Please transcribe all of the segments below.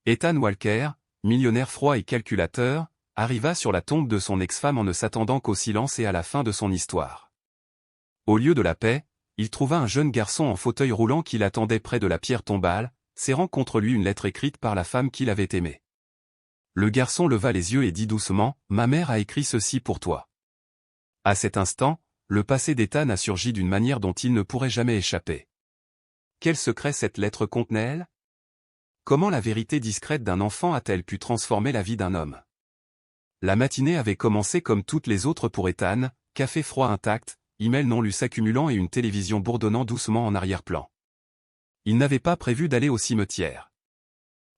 Ethan Walker, millionnaire froid et calculateur, arriva sur la tombe de son ex-femme en ne s'attendant qu'au silence et à la fin de son histoire. Au lieu de la paix, il trouva un jeune garçon en fauteuil roulant qui l'attendait près de la pierre tombale, serrant contre lui une lettre écrite par la femme qu'il avait aimée. Le garçon leva les yeux et dit doucement, « Ma mère a écrit ceci pour toi. » À cet instant, le passé d'Ethan a surgi d'une manière dont il ne pourrait jamais échapper. Quel secret cette lettre contenait-elle? Comment la vérité discrète d'un enfant a-t-elle pu transformer la vie d'un homme? La matinée avait commencé comme toutes les autres pour Ethan, café froid intact, email non lu s'accumulant et une télévision bourdonnant doucement en arrière-plan. Il n'avait pas prévu d'aller au cimetière.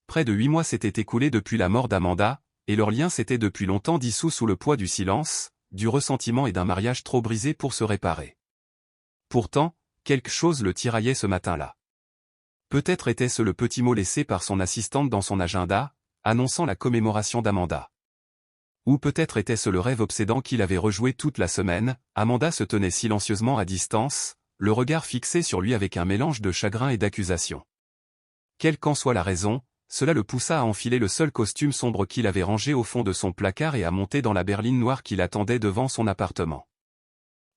Près de 8 mois s'étaient écoulés depuis la mort d'Amanda, et leur lien s'était depuis longtemps dissous sous le poids du silence, du ressentiment et d'un mariage trop brisé pour se réparer. Pourtant, quelque chose le tiraillait ce matin-là. Peut-être était-ce le petit mot laissé par son assistante dans son agenda, annonçant la commémoration d'Amanda. Ou peut-être était-ce le rêve obsédant qu'il avait rejoué toute la semaine. Amanda se tenait silencieusement à distance, le regard fixé sur lui avec un mélange de chagrin et d'accusation. Quelle qu'en soit la raison, cela le poussa à enfiler le seul costume sombre qu'il avait rangé au fond de son placard et à monter dans la berline noire qui l'attendait devant son appartement.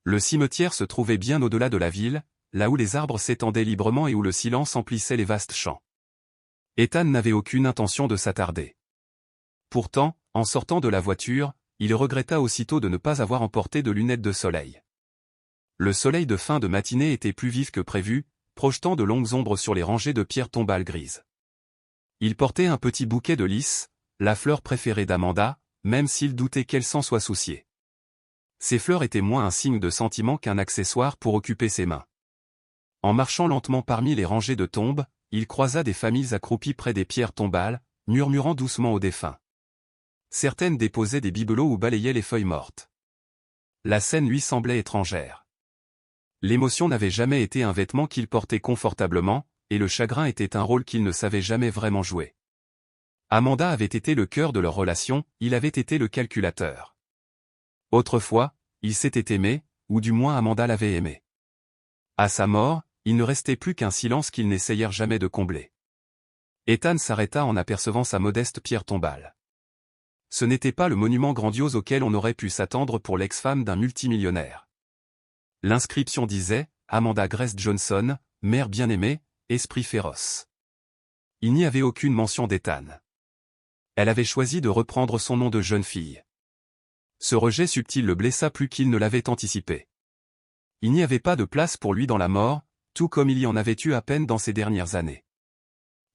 Le cimetière se trouvait bien au-delà de la ville, là où les arbres s'étendaient librement et où le silence emplissait les vastes champs. Ethan n'avait aucune intention de s'attarder. Pourtant, en sortant de la voiture, il regretta aussitôt de ne pas avoir emporté de lunettes de soleil. Le soleil de fin de matinée était plus vif que prévu, projetant de longues ombres sur les rangées de pierres tombales grises. Il portait un petit bouquet de lys, la fleur préférée d'Amanda, même s'il doutait qu'elle s'en soit souciée. Ces fleurs étaient moins un signe de sentiment qu'un accessoire pour occuper ses mains. En marchant lentement parmi les rangées de tombes, il croisa des familles accroupies près des pierres tombales, murmurant doucement aux défunts. Certaines déposaient des bibelots ou balayaient les feuilles mortes. La scène lui semblait étrangère. L'émotion n'avait jamais été un vêtement qu'il portait confortablement, et le chagrin était un rôle qu'il ne savait jamais vraiment jouer. Amanda avait été le cœur de leur relation, il avait été le calculateur. Autrefois, ils s'étaient aimés, ou du moins Amanda l'avait aimé. À sa mort, il ne restait plus qu'un silence qu'ils n'essayèrent jamais de combler. Ethan s'arrêta en apercevant sa modeste pierre tombale. Ce n'était pas le monument grandiose auquel on aurait pu s'attendre pour l'ex-femme d'un multimillionnaire. L'inscription disait « Amanda Grace Johnson, mère bien-aimée, esprit féroce ». Il n'y avait aucune mention d'Ethan. Elle avait choisi de reprendre son nom de jeune fille. Ce rejet subtil le blessa plus qu'il ne l'avait anticipé. Il n'y avait pas de place pour lui dans la mort, tout comme il y en avait eu à peine dans ces dernières années.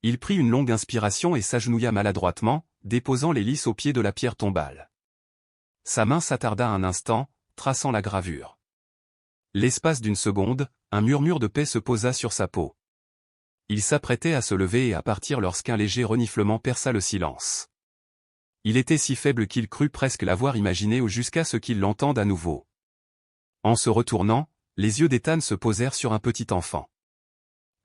Il prit une longue inspiration et s'agenouilla maladroitement, déposant les lys au pied de la pierre tombale. Sa main s'attarda un instant, traçant la gravure. L'espace d'une seconde, un murmure de paix se posa sur sa peau. Il s'apprêtait à se lever et à partir lorsqu'un léger reniflement perça le silence. Il était si faible qu'il crut presque l'avoir imaginé ou jusqu'à ce qu'il l'entende à nouveau. En se retournant, les yeux d'Ethan se posèrent sur un petit enfant.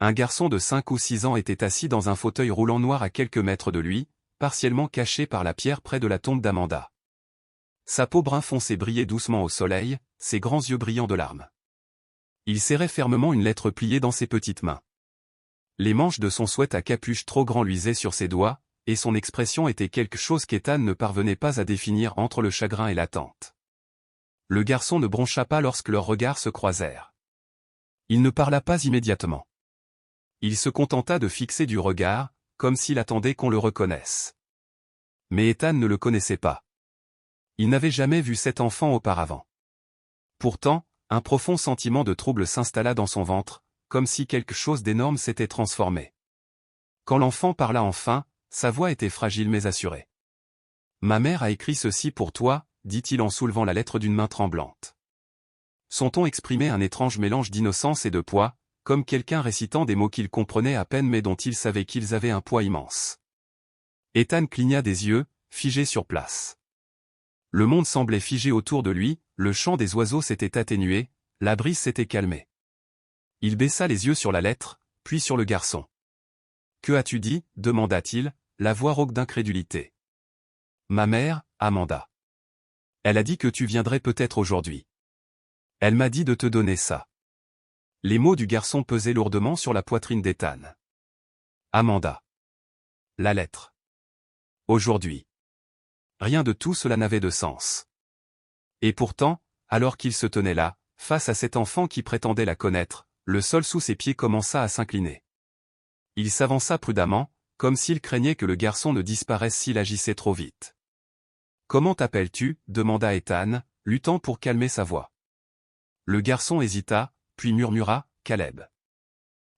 Un garçon de 5 ou 6 ans était assis dans un fauteuil roulant noir à quelques mètres de lui, partiellement caché par la pierre près de la tombe d'Amanda. Sa peau brun foncé brillait doucement au soleil, ses grands yeux brillants de larmes. Il serrait fermement une lettre pliée dans ses petites mains. Les manches de son sweat à capuche trop grand luisaient sur ses doigts, et son expression était quelque chose qu'Ethan ne parvenait pas à définir entre le chagrin et l'attente. Le garçon ne broncha pas lorsque leurs regards se croisèrent. Il ne parla pas immédiatement. Il se contenta de fixer du regard, comme s'il attendait qu'on le reconnaisse. Mais Ethan ne le connaissait pas. Il n'avait jamais vu cet enfant auparavant. Pourtant, un profond sentiment de trouble s'installa dans son ventre, comme si quelque chose d'énorme s'était transformé. Quand l'enfant parla enfin, sa voix était fragile mais assurée. « Ma mère a écrit ceci pour toi », dit-il en soulevant la lettre d'une main tremblante. Son ton exprimait un étrange mélange d'innocence et de poids, comme quelqu'un récitant des mots qu'il comprenait à peine mais dont il savait qu'ils avaient un poids immense. Ethan cligna des yeux, figé sur place. Le monde semblait figé autour de lui, le chant des oiseaux s'était atténué, la brise s'était calmée. Il baissa les yeux sur la lettre, puis sur le garçon. « Que as-tu dit » demanda-t-il, la voix rauque d'incrédulité. « Ma mère, Amanda. Elle a dit que tu viendrais peut-être aujourd'hui. Elle m'a dit de te donner ça. » Les mots du garçon pesaient lourdement sur la poitrine d'Ethan. « Amanda. » La lettre. Aujourd'hui. Rien de tout cela n'avait de sens. Et pourtant, alors qu'il se tenait là, face à cet enfant qui prétendait la connaître, le sol sous ses pieds commença à s'incliner. Il s'avança prudemment, comme s'il craignait que le garçon ne disparaisse s'il agissait trop vite. « Comment t'appelles-tu » demanda Ethan, luttant pour calmer sa voix. Le garçon hésita, puis murmura « Caleb ».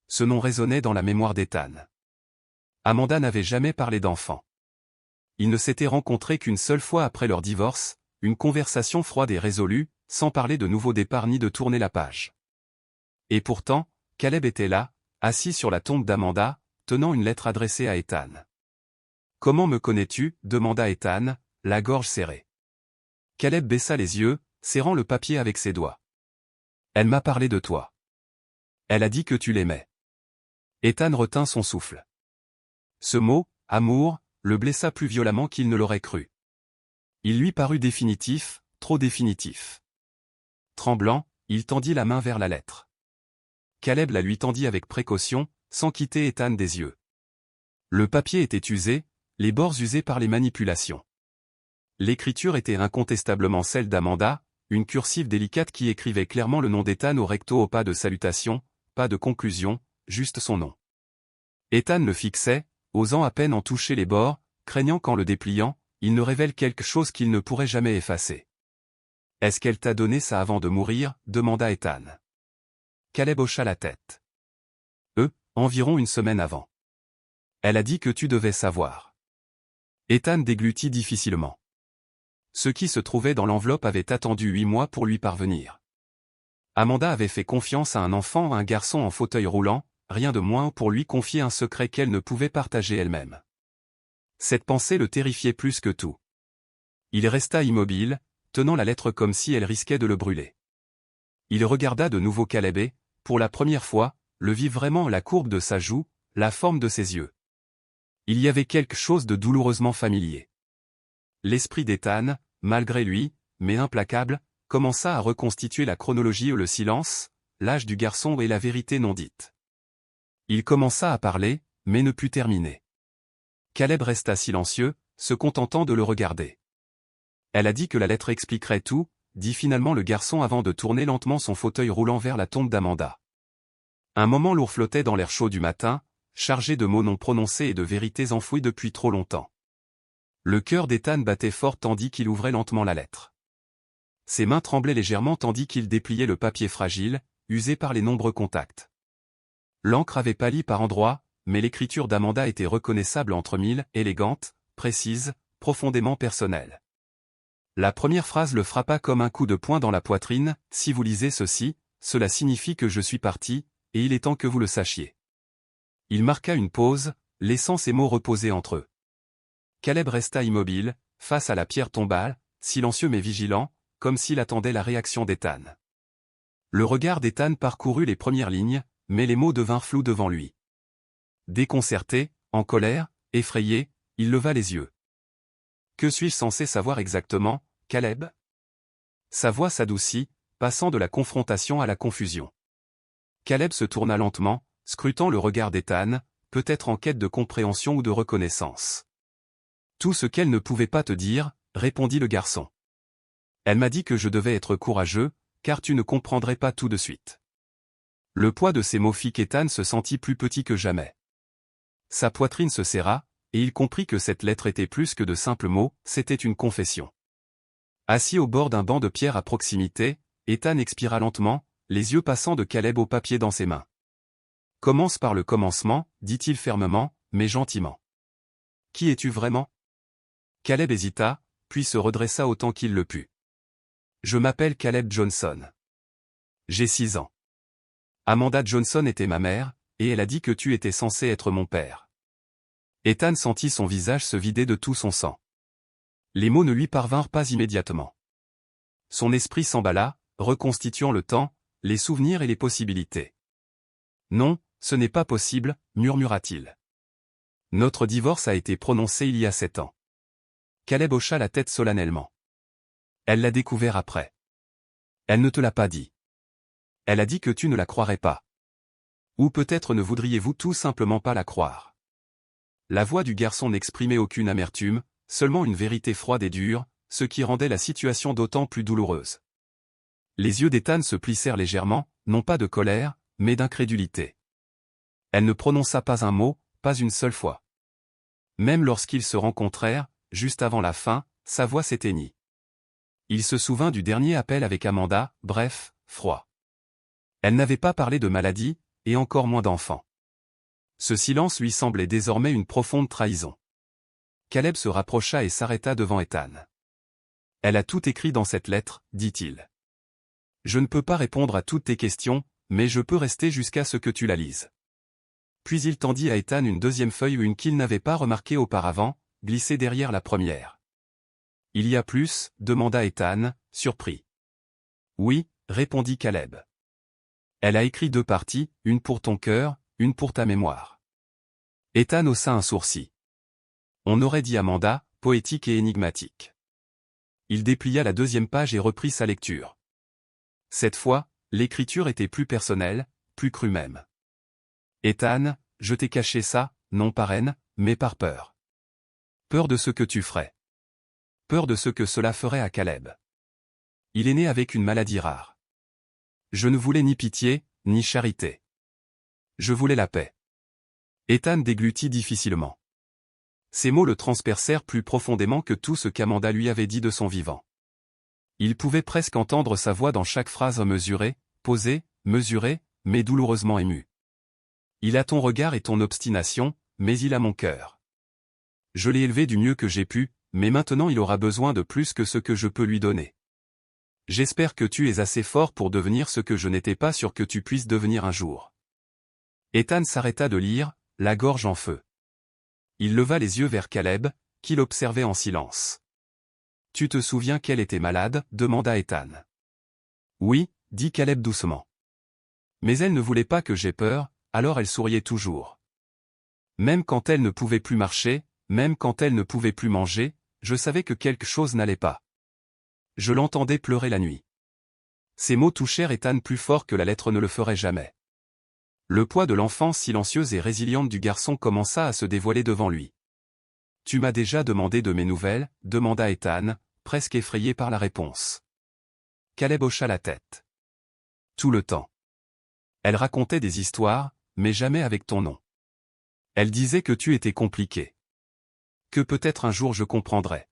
Ce nom résonnait dans la mémoire d'Ethan. Amanda n'avait jamais parlé d'enfant. Ils ne s'étaient rencontrés qu'une seule fois après leur divorce, une conversation froide et résolue, sans parler de nouveau départ ni de tourner la page. Et pourtant, Caleb était là, assis sur la tombe d'Amanda, tenant une lettre adressée à Ethan. « Comment me connais-tu » demanda Ethan, la gorge serrée. Caleb baissa les yeux, serrant le papier avec ses doigts. « Elle m'a parlé de toi. Elle a dit que tu l'aimais. » Ethan retint son souffle. Ce mot, amour, le blessa plus violemment qu'il ne l'aurait cru. Il lui parut définitif, trop définitif. Tremblant, il tendit la main vers la lettre. Caleb la lui tendit avec précaution, sans quitter Ethan des yeux. Le papier était usé, les bords usés par les manipulations. L'écriture était incontestablement celle d'Amanda, une cursive délicate qui écrivait clairement le nom d'Ethan au recto au pas de salutation, pas de conclusion, juste son nom. Ethan le fixait, osant à peine en toucher les bords, craignant qu'en le dépliant, il ne révèle quelque chose qu'il ne pourrait jamais effacer. « Est-ce qu'elle t'a donné ça avant de mourir » demanda Ethan. Caleb hocha la tête. « Environ une semaine avant. Elle a dit que tu devais savoir. » Ethan déglutit difficilement. Ce qui se trouvait dans l'enveloppe avait attendu 8 mois pour lui parvenir. Amanda avait fait confiance à un enfant, un garçon en fauteuil roulant, rien de moins pour lui confier un secret qu'elle ne pouvait partager elle-même. Cette pensée le terrifiait plus que tout. Il resta immobile, tenant la lettre comme si elle risquait de le brûler. Il regarda de nouveau Caleb et, pour la première fois, le vit vraiment la courbe de sa joue, la forme de ses yeux. Il y avait quelque chose de douloureusement familier. L'esprit d'Ethan, malgré lui, mais implacable, commença à reconstituer la chronologie et le silence, l'âge du garçon et la vérité non dite. Il commença à parler, mais ne put terminer. Caleb resta silencieux, se contentant de le regarder. Elle a dit que la lettre expliquerait tout, dit finalement le garçon avant de tourner lentement son fauteuil roulant vers la tombe d'Amanda. Un moment lourd flottait dans l'air chaud du matin, chargé de mots non prononcés et de vérités enfouies depuis trop longtemps. Le cœur d'Ethan battait fort tandis qu'il ouvrait lentement la lettre. Ses mains tremblaient légèrement tandis qu'il dépliait le papier fragile, usé par les nombreux contacts. L'encre avait pâli par endroits, mais l'écriture d'Amanda était reconnaissable entre mille, élégante, précise, profondément personnelle. La première phrase le frappa comme un coup de poing dans la poitrine. « Si vous lisez ceci, cela signifie que je suis parti, et il est temps que vous le sachiez. » Il marqua une pause, laissant ces mots reposer entre eux. Caleb resta immobile, face à la pierre tombale, silencieux mais vigilant, comme s'il attendait la réaction d'Ethan. Le regard d'Ethan parcourut les premières lignes, mais les mots devinrent flous devant lui. Déconcerté, en colère, effrayé, il leva les yeux. « Que suis-je censé savoir exactement, Caleb ?» Sa voix s'adoucit, passant de la confrontation à la confusion. Caleb se tourna lentement, scrutant le regard d'Ethan, peut-être en quête de compréhension ou de reconnaissance. « Tout ce qu'elle ne pouvait pas te dire, » répondit le garçon. « Elle m'a dit que je devais être courageux, car tu ne comprendrais pas tout de suite. » Le poids de ces mots fit qu'Ethan se sentit plus petit que jamais. Sa poitrine se serra, et il comprit que cette lettre était plus que de simples mots, c'était une confession. Assis au bord d'un banc de pierre à proximité, Ethan expira lentement, les yeux passant de Caleb au papier dans ses mains. « Commence par le commencement, » dit-il fermement, mais gentiment. « Qui es-tu vraiment » Caleb hésita, puis se redressa autant qu'il le put. « Je m'appelle Caleb Johnson. J'ai 6 ans. Amanda Johnson était ma mère, et elle a dit que tu étais censé être mon père. » Ethan sentit son visage se vider de tout son sang. Les mots ne lui parvinrent pas immédiatement. Son esprit s'emballa, reconstituant le temps, les souvenirs et les possibilités. « Non, ce n'est pas possible, » murmura-t-il. « Notre divorce a été prononcé il y a 7 ans. » Caleb hocha la tête solennellement. « Elle l'a découvert après. Elle ne te l'a pas dit. Elle a dit que tu ne la croirais pas. Ou peut-être ne voudriez-vous tout simplement pas la croire. » La voix du garçon n'exprimait aucune amertume, seulement une vérité froide et dure, ce qui rendait la situation d'autant plus douloureuse. Les yeux d'Ethan se plissèrent légèrement, non pas de colère, mais d'incrédulité. Elle ne prononça pas un mot, pas une seule fois. Même lorsqu'ils se rencontrèrent, juste avant la fin, sa voix s'éteignit. Il se souvint du dernier appel avec Amanda, bref, froid. Elle n'avait pas parlé de maladie, et encore moins d'enfants. Ce silence lui semblait désormais une profonde trahison. Caleb se rapprocha et s'arrêta devant Ethan. Elle a tout écrit dans cette lettre, dit-il. Je ne peux pas répondre à toutes tes questions, mais je peux rester jusqu'à ce que tu la lises. Puis il tendit à Ethan une deuxième feuille ou une qu'il n'avait pas remarquée auparavant, glissée derrière la première. Il y a plus, demanda Ethan, surpris. Oui, répondit Caleb. Elle a écrit 2 parties, une pour ton cœur, une pour ta mémoire. Ethan haussa un sourcil. On aurait dit Amanda, poétique et énigmatique. Il déplia la 2e page et reprit sa lecture. Cette fois, l'écriture était plus personnelle, plus crue même. Ethan, je t'ai caché ça, non par haine, mais par peur. Peur de ce que tu ferais. Peur de ce que cela ferait à Caleb. Il est né avec une maladie rare. Je ne voulais ni pitié, ni charité. Je voulais la paix. Ethan déglutit difficilement. Ces mots le transpercèrent plus profondément que tout ce qu'Amanda lui avait dit de son vivant. Il pouvait presque entendre sa voix dans chaque phrase mesurée, posée, mesurée, mais douloureusement émue. Il a ton regard et ton obstination, mais il a mon cœur. Je l'ai élevé du mieux que j'ai pu, mais maintenant il aura besoin de plus que ce que je peux lui donner. J'espère que tu es assez fort pour devenir ce que je n'étais pas sûr que tu puisses devenir un jour. Ethan s'arrêta de lire, la gorge en feu. Il leva les yeux vers Caleb, qui l'observait en silence. « Tu te souviens qu'elle était malade ?» demanda Ethan. « Oui, » dit Caleb doucement. Mais elle ne voulait pas que j'aie peur, alors elle souriait toujours. Même quand elle ne pouvait plus marcher, même quand elle ne pouvait plus manger, je savais que quelque chose n'allait pas. Je l'entendais pleurer la nuit. Ces mots touchèrent Ethan plus fort que la lettre ne le ferait jamais. Le poids de l'enfance silencieuse et résiliente du garçon commença à se dévoiler devant lui. « Tu m'as déjà demandé de mes nouvelles ?» demanda Ethan, presque effrayé par la réponse. Caleb hocha la tête. « Tout le temps. Elle racontait des histoires, mais jamais avec ton nom. Elle disait que tu étais compliqué. Que peut-être un jour je comprendrais. »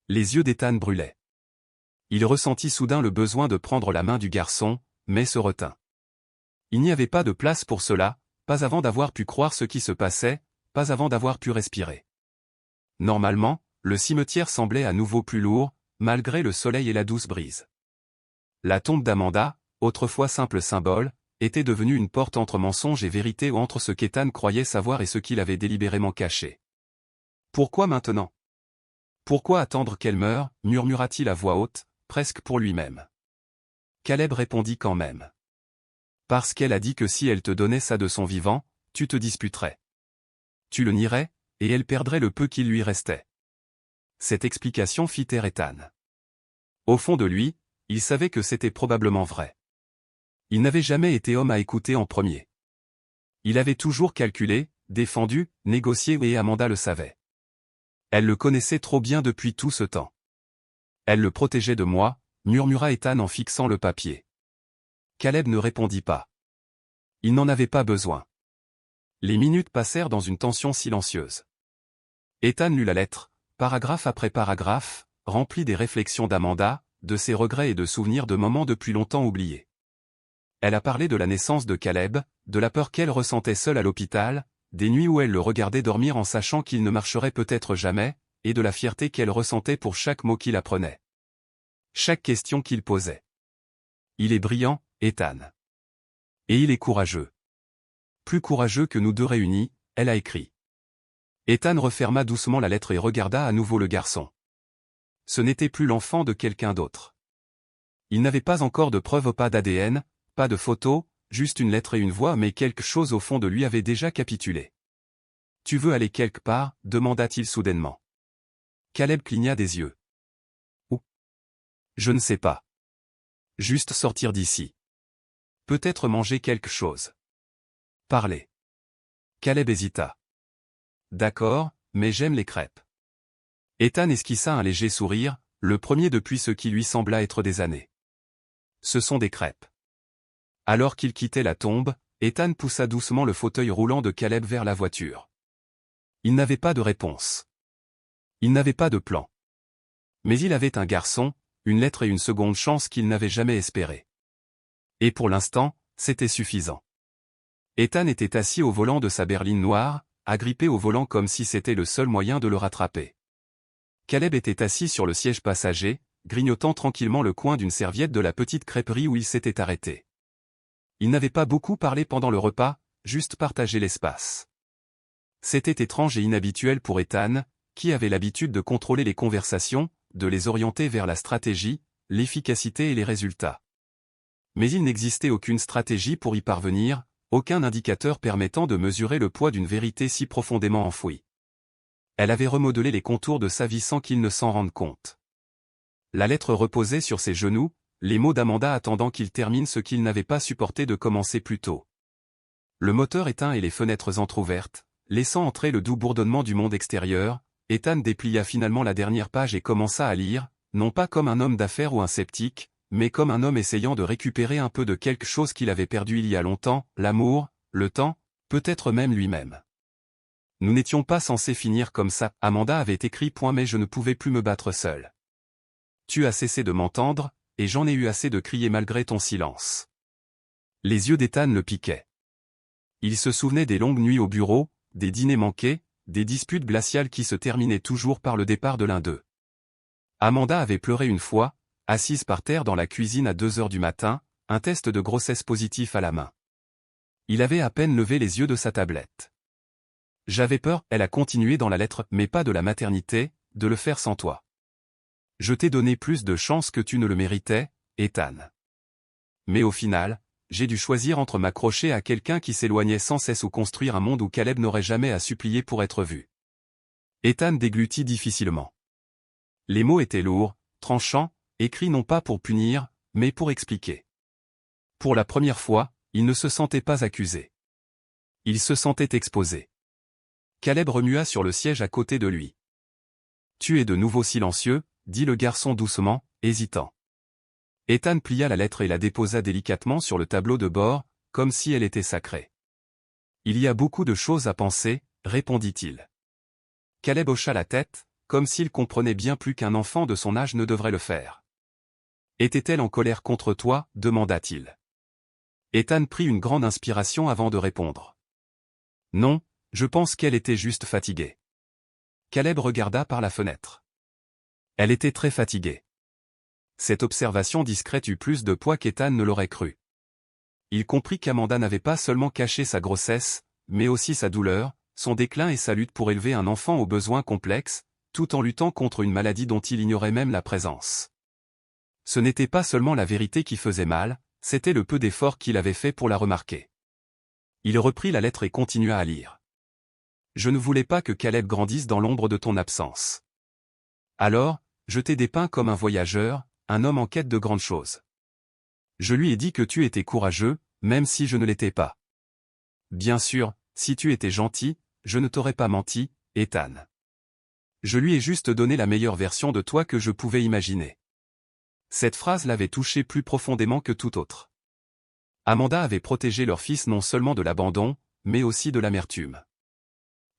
Les yeux d'Ethan brûlaient. Il ressentit soudain le besoin de prendre la main du garçon, mais se retint. Il n'y avait pas de place pour cela, pas avant d'avoir pu croire ce qui se passait, pas avant d'avoir pu respirer. Normalement, le cimetière semblait à nouveau plus lourd, malgré le soleil et la douce brise. La tombe d'Amanda, autrefois simple symbole, était devenue une porte entre mensonge et vérité ou entre ce qu'Ethan croyait savoir et ce qu'il avait délibérément caché. Pourquoi maintenant? Pourquoi attendre qu'elle meure, murmura-t-il à voix haute, presque pour lui-même. Caleb répondit quand même. Parce qu'elle a dit que si elle te donnait ça de son vivant, tu te disputerais. Tu le nierais, et elle perdrait le peu qu'il lui restait. Cette explication fit taire Ethan. Au fond de lui, il savait que c'était probablement vrai. Il n'avait jamais été homme à écouter en premier. Il avait toujours calculé, défendu, négocié et Amanda le savait. Elle le connaissait trop bien depuis tout ce temps. Elle le protégeait de moi, murmura Ethan en fixant le papier. Caleb ne répondit pas. Il n'en avait pas besoin. Les minutes passèrent dans une tension silencieuse. Ethan lut la lettre, paragraphe après paragraphe, rempli des réflexions d'Amanda, de ses regrets et de souvenirs de moments depuis longtemps oubliés. Elle a parlé de la naissance de Caleb, de la peur qu'elle ressentait seule à l'hôpital, des nuits où elle le regardait dormir en sachant qu'il ne marcherait peut-être jamais, et de la fierté qu'elle ressentait pour chaque mot qu'il apprenait. Chaque question qu'il posait. Il est brillant, Ethan. Et il est courageux. Plus courageux que nous deux réunis, elle a écrit. Ethan referma doucement la lettre et regarda à nouveau le garçon. Ce n'était plus l'enfant de quelqu'un d'autre. Il n'avait pas encore de preuves, pas d'ADN, pas de photos, juste une lettre et une voix, mais quelque chose au fond de lui avait déjà capitulé. « Tu veux aller quelque part ?» demanda-t-il soudainement. Caleb cligna des yeux. « Où ? Je ne sais pas. Juste sortir d'ici. Peut-être manger quelque chose. Parler. » Caleb hésita. d'accord, mais j'aime les crêpes. Ethan esquissa un léger sourire, le premier depuis ce qui lui sembla être des années. Ce sont des crêpes. Alors qu'il quittait la tombe, Ethan poussa doucement le fauteuil roulant de Caleb vers la voiture. Il n'avait pas de réponse. Il n'avait pas de plan. Mais il avait un garçon, une lettre et une seconde chance qu'il n'avait jamais espérée. Et pour l'instant, c'était suffisant. Ethan était assis au volant de sa berline noire, agrippé au volant comme si c'était le seul moyen de le rattraper. Caleb était assis sur le siège passager, grignotant tranquillement le coin d'une serviette de la petite crêperie où il s'était arrêté. Il n'avait pas beaucoup parlé pendant le repas, juste partagé l'espace. C'était étrange et inhabituel pour Ethan, qui avait l'habitude de contrôler les conversations, de les orienter vers la stratégie, l'efficacité et les résultats. Mais il n'existait aucune stratégie pour y parvenir, aucun indicateur permettant de mesurer le poids d'une vérité si profondément enfouie. Elle avait remodelé les contours de sa vie sans qu'il ne s'en rende compte. La lettre reposait sur ses genoux, les mots d'Amanda attendant qu'il termine ce qu'il n'avait pas supporté de commencer plus tôt. Le moteur éteint et les fenêtres entr'ouvertes, laissant entrer le doux bourdonnement du monde extérieur, Ethan déplia finalement la dernière page et commença à lire, non pas comme un homme d'affaires ou un sceptique, mais comme un homme essayant de récupérer un peu de quelque chose qu'il avait perdu il y a longtemps, l'amour, le temps, peut-être même lui-même. Nous n'étions pas censés finir comme ça, Amanda avait écrit « mais je ne pouvais plus me battre seule. Tu as cessé de m'entendre, et j'en ai eu assez de crier malgré ton silence. » Les yeux d'Ethan le piquaient. Il se souvenait des longues nuits au bureau, des dîners manqués, des disputes glaciales qui se terminaient toujours par le départ de l'un d'eux. Amanda avait pleuré une fois, assise par terre dans la cuisine à 2 heures du matin, un test de grossesse positif à la main. Il avait à peine levé les yeux de sa tablette. J'avais peur, elle a continué dans la lettre, mais pas de la maternité, de le faire sans toi. Je t'ai donné plus de chance que tu ne le méritais, Ethan. Mais au final, j'ai dû choisir entre m'accrocher à quelqu'un qui s'éloignait sans cesse ou construire un monde où Caleb n'aurait jamais à supplier pour être vu. Ethan déglutit difficilement. Les mots étaient lourds, tranchants, écrits non pas pour punir, mais pour expliquer. Pour la première fois, il ne se sentait pas accusé. Il se sentait exposé. Caleb remua sur le siège à côté de lui. Tu es de nouveau silencieux, dit le garçon doucement, hésitant. Ethan plia la lettre et la déposa délicatement sur le tableau de bord, comme si elle était sacrée. Il y a beaucoup de choses à penser, répondit-il. Caleb hocha la tête, comme s'il comprenait bien plus qu'un enfant de son âge ne devrait le faire. Était-elle en colère contre toi, demanda-t-il. Ethan prit une grande inspiration avant de répondre. Non, je pense qu'elle était juste fatiguée. Caleb regarda par la fenêtre. Elle était très fatiguée. Cette observation discrète eut plus de poids qu'Ethan ne l'aurait cru. Il comprit qu'Amanda n'avait pas seulement caché sa grossesse, mais aussi sa douleur, son déclin et sa lutte pour élever un enfant aux besoins complexes, tout en luttant contre une maladie dont il ignorait même la présence. Ce n'était pas seulement la vérité qui faisait mal, c'était le peu d'efforts qu'il avait fait pour la remarquer. Il reprit la lettre et continua à lire. Je ne voulais pas que Caleb grandisse dans l'ombre de ton absence. Alors, je t'ai dépeint comme un voyageur, un homme en quête de grandes choses. Je lui ai dit que tu étais courageux, même si je ne l'étais pas. Bien sûr, si tu étais gentil, je ne t'aurais pas menti, Ethan. Je lui ai juste donné la meilleure version de toi que je pouvais imaginer. Cette phrase l'avait touché plus profondément que tout autre. Amanda avait protégé leur fils non seulement de l'abandon, mais aussi de l'amertume.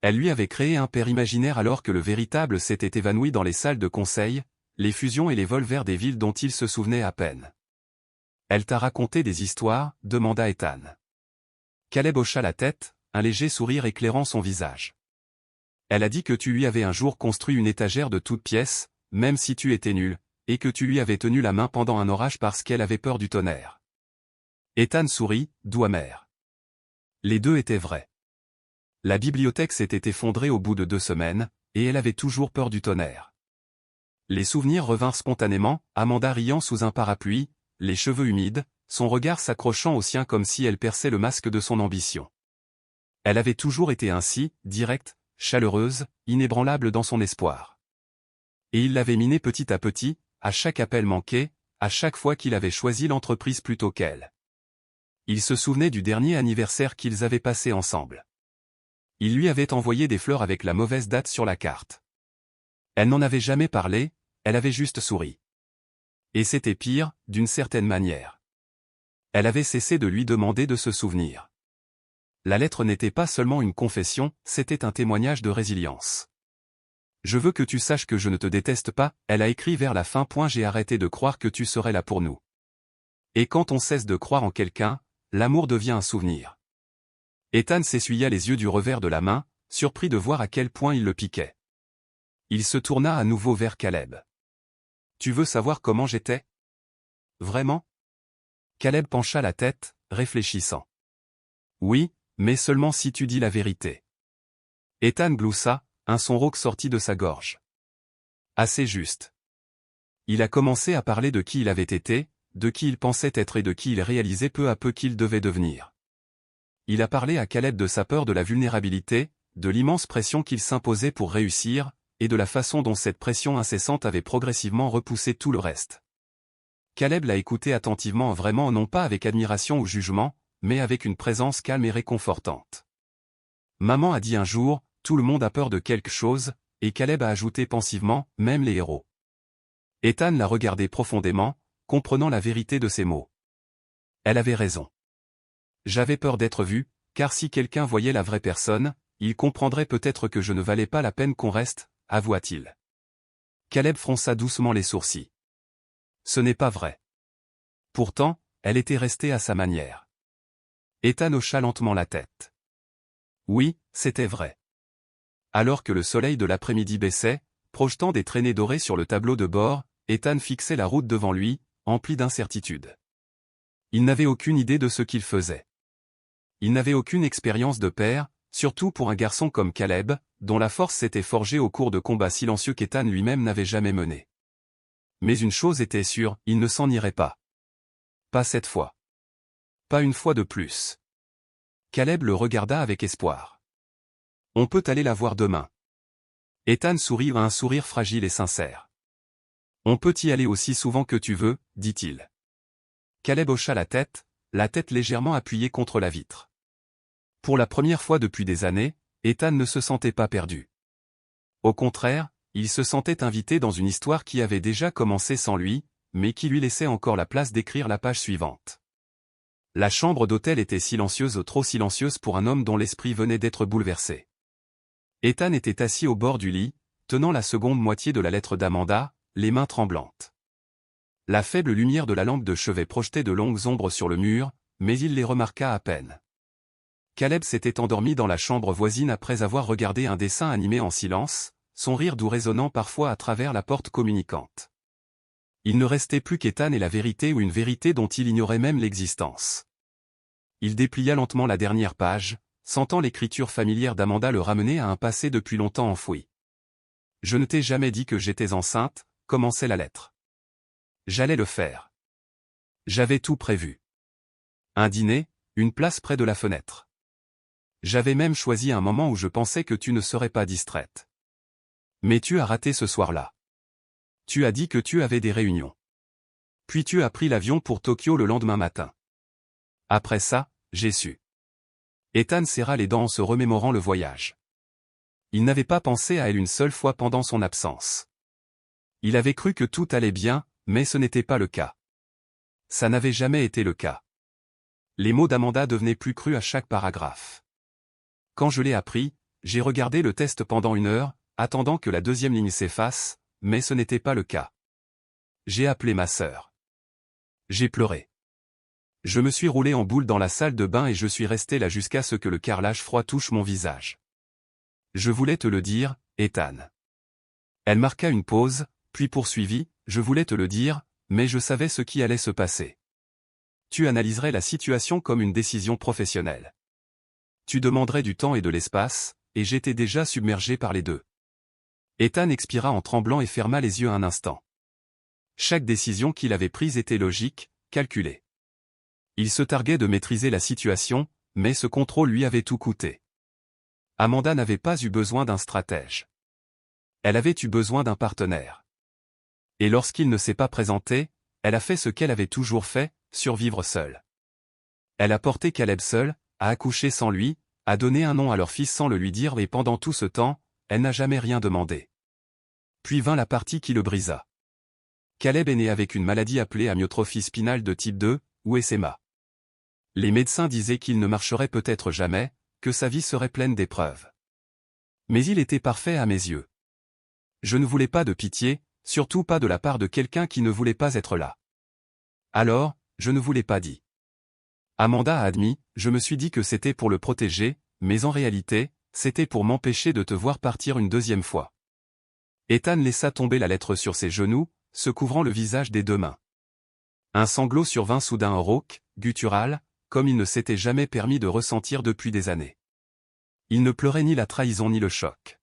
Elle lui avait créé un père imaginaire alors que le véritable s'était évanoui dans les salles de conseil, les fusions et les vols vers des villes dont il se souvenait à peine. Elle t'a raconté des histoires, demanda Ethan. Caleb hocha la tête, un léger sourire éclairant son visage. Elle a dit que tu lui avais un jour construit une étagère de toutes pièces, même si tu étais nul, et que tu lui avais tenu la main pendant un orage parce qu'elle avait peur du tonnerre. Ethan sourit, doux amer. Les deux étaient vrais. La bibliothèque s'était effondrée au bout de 2 semaines, et elle avait toujours peur du tonnerre. Les souvenirs revinrent spontanément, Amanda riant sous un parapluie, les cheveux humides, son regard s'accrochant au sien comme si elle perçait le masque de son ambition. Elle avait toujours été ainsi, directe, chaleureuse, inébranlable dans son espoir. Et il l'avait minée petit à petit, à chaque appel manqué, à chaque fois qu'il avait choisi l'entreprise plutôt qu'elle. Il se souvenait du dernier anniversaire qu'ils avaient passé ensemble. Il lui avait envoyé des fleurs avec la mauvaise date sur la carte. Elle n'en avait jamais parlé, elle avait juste souri. Et c'était pire, d'une certaine manière. Elle avait cessé de lui demander de se souvenir. La lettre n'était pas seulement une confession, c'était un témoignage de résilience. Je veux que tu saches que je ne te déteste pas, elle a écrit vers la fin. J'ai arrêté de croire que tu serais là pour nous. Et quand on cesse de croire en quelqu'un, l'amour devient un souvenir. Ethan s'essuya les yeux du revers de la main, surpris de voir à quel point il le piquait. Il se tourna à nouveau vers Caleb. Tu veux savoir comment j'étais? Vraiment? Caleb pencha la tête, réfléchissant. Oui, mais seulement si tu dis la vérité. Ethan gloussa, un son rauque sortit de sa gorge. Assez juste. Il a commencé à parler de qui il avait été, de qui il pensait être et de qui il réalisait peu à peu qu'il devait devenir. Il a parlé à Caleb de sa peur de la vulnérabilité, de l'immense pression qu'il s'imposait pour réussir, et de la façon dont cette pression incessante avait progressivement repoussé tout le reste. Caleb l'a écouté attentivement, vraiment non pas avec admiration ou jugement, mais avec une présence calme et réconfortante. Maman a dit un jour, tout le monde a peur de quelque chose, et Caleb a ajouté pensivement, même les héros. Ethan l'a regardé profondément, comprenant la vérité de ses mots. Elle avait raison. J'avais peur d'être vu, car si quelqu'un voyait la vraie personne, il comprendrait peut-être que je ne valais pas la peine qu'on reste, avoua-t-il. Caleb fronça doucement les sourcils. Ce n'est pas vrai. Pourtant, elle était restée à sa manière. Ethan hocha lentement la tête. Oui, c'était vrai. Alors que le soleil de l'après-midi baissait, projetant des traînées dorées sur le tableau de bord, Ethan fixait la route devant lui, empli d'incertitude. Il n'avait aucune idée de ce qu'il faisait. Il n'avait aucune expérience de père, surtout pour un garçon comme Caleb, dont la force s'était forgée au cours de combats silencieux qu'Ethan lui-même n'avait jamais menés. Mais une chose était sûre, il ne s'en irait pas. Pas cette fois. Pas une fois de plus. Caleb le regarda avec espoir. On peut aller la voir demain. Ethan sourit à un sourire fragile et sincère. On peut y aller aussi souvent que tu veux, dit-il. Caleb hocha la tête légèrement appuyée contre la vitre. Pour la première fois depuis des années, Ethan ne se sentait pas perdu. Au contraire, il se sentait invité dans une histoire qui avait déjà commencé sans lui, mais qui lui laissait encore la place d'écrire la page suivante. La chambre d'hôtel était silencieuse, trop silencieuse pour un homme dont l'esprit venait d'être bouleversé. Ethan était assis au bord du lit, tenant la seconde moitié de la lettre d'Amanda, les mains tremblantes. La faible lumière de la lampe de chevet projetait de longues ombres sur le mur, mais il les remarqua à peine. Caleb s'était endormi dans la chambre voisine après avoir regardé un dessin animé en silence, son rire doux résonnant parfois à travers la porte communicante. Il ne restait plus qu'Ethan et la vérité ou une vérité dont il ignorait même l'existence. Il déplia lentement la dernière page, sentant l'écriture familière d'Amanda le ramener à un passé depuis longtemps enfoui. « Je ne t'ai jamais dit que j'étais enceinte », commençait la lettre. « J'allais le faire. J'avais tout prévu. Un dîner, une place près de la fenêtre. J'avais même choisi un moment où je pensais que tu ne serais pas distraite. Mais tu as raté ce soir-là. Tu as dit que tu avais des réunions. Puis tu as pris l'avion pour Tokyo le lendemain matin. Après ça, j'ai su. » Ethan serra les dents en se remémorant le voyage. Il n'avait pas pensé à elle une seule fois pendant son absence. Il avait cru que tout allait bien, mais ce n'était pas le cas. Ça n'avait jamais été le cas. Les mots d'Amanda devenaient plus crus à chaque paragraphe. Quand je l'ai appris, j'ai regardé le test pendant 1 heure, attendant que la deuxième ligne s'efface, mais ce n'était pas le cas. J'ai appelé ma sœur. J'ai pleuré. Je me suis roulé en boule dans la salle de bain et je suis resté là jusqu'à ce que le carrelage froid touche mon visage. Je voulais te le dire, Ethan. Elle marqua une pause, puis poursuivit, je voulais te le dire, mais je savais ce qui allait se passer. Tu analyserais la situation comme une décision professionnelle. Tu demanderais du temps et de l'espace, et j'étais déjà submergé par les deux. Ethan expira en tremblant et ferma les yeux un instant. Chaque décision qu'il avait prise était logique, calculée. Il se targuait de maîtriser la situation, mais ce contrôle lui avait tout coûté. Amanda n'avait pas eu besoin d'un stratège. Elle avait eu besoin d'un partenaire. Et lorsqu'il ne s'est pas présenté, elle a fait ce qu'elle avait toujours fait, survivre seule. Elle a porté Caleb seule, a accouché sans lui, a donné un nom à leur fils sans le lui dire et pendant tout ce temps, elle n'a jamais rien demandé. Puis vint la partie qui le brisa. Caleb est né avec une maladie appelée amyotrophie spinale de type 2, ou SMA. Les médecins disaient qu'il ne marcherait peut-être jamais, que sa vie serait pleine d'épreuves. Mais il était parfait à mes yeux. Je ne voulais pas de pitié, surtout pas de la part de quelqu'un qui ne voulait pas être là. Alors, je ne vous l'ai pas dit. Amanda a admis, je me suis dit que c'était pour le protéger, mais en réalité, c'était pour m'empêcher de te voir partir une deuxième fois. Ethan laissa tomber la lettre sur ses genoux, se couvrant le visage des deux mains. Un sanglot survint soudain rauque, guttural, comme il ne s'était jamais permis de ressentir depuis des années. Il ne pleurait ni la trahison ni le choc.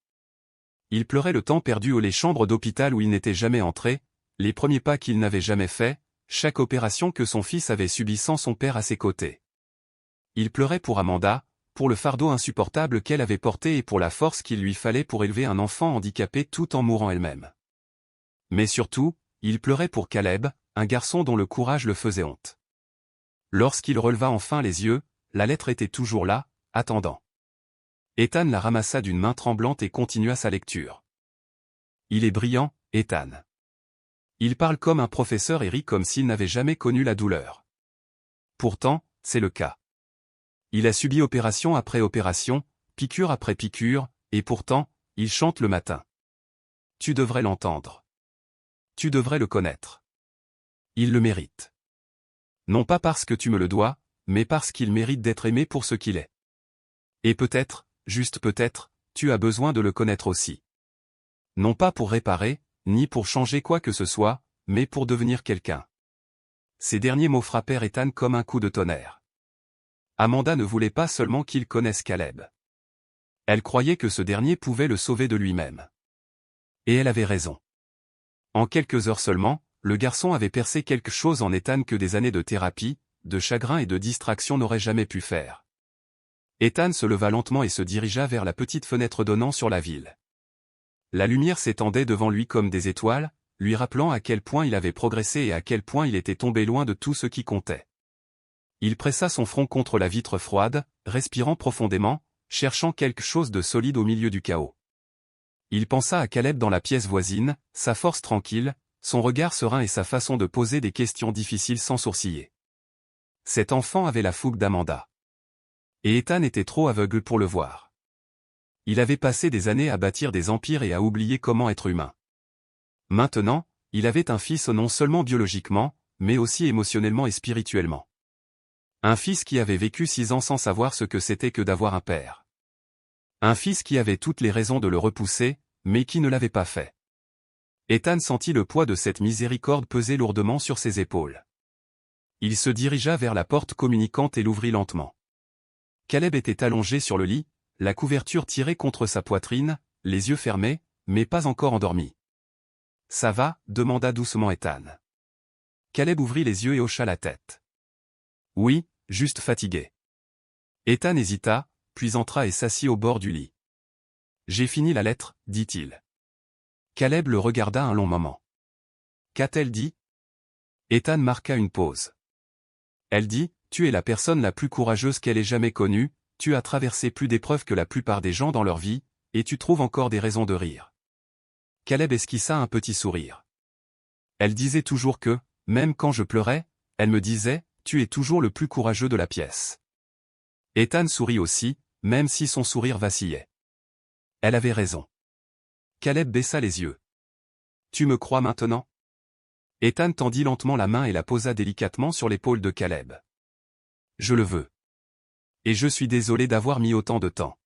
Il pleurait le temps perdu ou les chambres d'hôpital où il n'était jamais entré, les premiers pas qu'il n'avait jamais faits, chaque opération que son fils avait subie sans son père à ses côtés. Il pleurait pour Amanda, pour le fardeau insupportable qu'elle avait porté et pour la force qu'il lui fallait pour élever un enfant handicapé tout en mourant elle-même. Mais surtout, il pleurait pour Caleb, un garçon dont le courage le faisait honte. Lorsqu'il releva enfin les yeux, la lettre était toujours là, attendant. Ethan la ramassa d'une main tremblante et continua sa lecture. Il est brillant, Ethan. Il parle comme un professeur et rit comme s'il n'avait jamais connu la douleur. Pourtant, c'est le cas. Il a subi opération après opération, piqûre après piqûre, et pourtant, il chante le matin. Tu devrais l'entendre. Tu devrais le connaître. Il le mérite. Non pas parce que tu me le dois, mais parce qu'il mérite d'être aimé pour ce qu'il est. Et peut-être, juste peut-être, tu as besoin de le connaître aussi. Non pas pour réparer, ni pour changer quoi que ce soit, mais pour devenir quelqu'un. Ces derniers mots frappèrent Ethan comme un coup de tonnerre. Amanda ne voulait pas seulement qu'il connaisse Caleb. Elle croyait que ce dernier pouvait le sauver de lui-même. Et elle avait raison. En quelques heures seulement, le garçon avait percé quelque chose en Ethan que des années de thérapie, de chagrin et de distraction n'auraient jamais pu faire. Ethan se leva lentement et se dirigea vers la petite fenêtre donnant sur la ville. La lumière s'étendait devant lui comme des étoiles, lui rappelant à quel point il avait progressé et à quel point il était tombé loin de tout ce qui comptait. Il pressa son front contre la vitre froide, respirant profondément, cherchant quelque chose de solide au milieu du chaos. Il pensa à Caleb dans la pièce voisine, sa force tranquille, son regard serein et sa façon de poser des questions difficiles sans sourciller. Cet enfant avait la fougue d'Amanda. Et Ethan était trop aveugle pour le voir. Il avait passé des années à bâtir des empires et à oublier comment être humain. Maintenant, il avait un fils non seulement biologiquement, mais aussi émotionnellement et spirituellement. Un fils qui avait vécu 6 ans sans savoir ce que c'était que d'avoir un père. Un fils qui avait toutes les raisons de le repousser, mais qui ne l'avait pas fait. Ethan sentit le poids de cette miséricorde peser lourdement sur ses épaules. Il se dirigea vers la porte communicante et l'ouvrit lentement. Caleb était allongé sur le lit, la couverture tirée contre sa poitrine, les yeux fermés, mais pas encore endormi. « Ça va ?» demanda doucement Ethan. Caleb ouvrit les yeux et hocha la tête. « Oui, juste fatigué. » Ethan hésita, puis entra et s'assit au bord du lit. « J'ai fini la lettre, dit-il. » Caleb le regarda un long moment. « Qu'a-t-elle dit ?» Ethan marqua une pause. Elle dit, « Tu es la personne la plus courageuse qu'elle ait jamais connue, tu as traversé plus d'épreuves que la plupart des gens dans leur vie, et tu trouves encore des raisons de rire. » Caleb esquissa un petit sourire. Elle disait toujours que, même quand je pleurais, elle me disait, « Tu es toujours le plus courageux de la pièce. » Ethan sourit aussi, même si son sourire vacillait. Elle avait raison. Caleb baissa les yeux. « Tu me crois maintenant ?» Ethan tendit lentement la main et la posa délicatement sur l'épaule de Caleb. « Je le veux. Et je suis désolé d'avoir mis autant de temps. »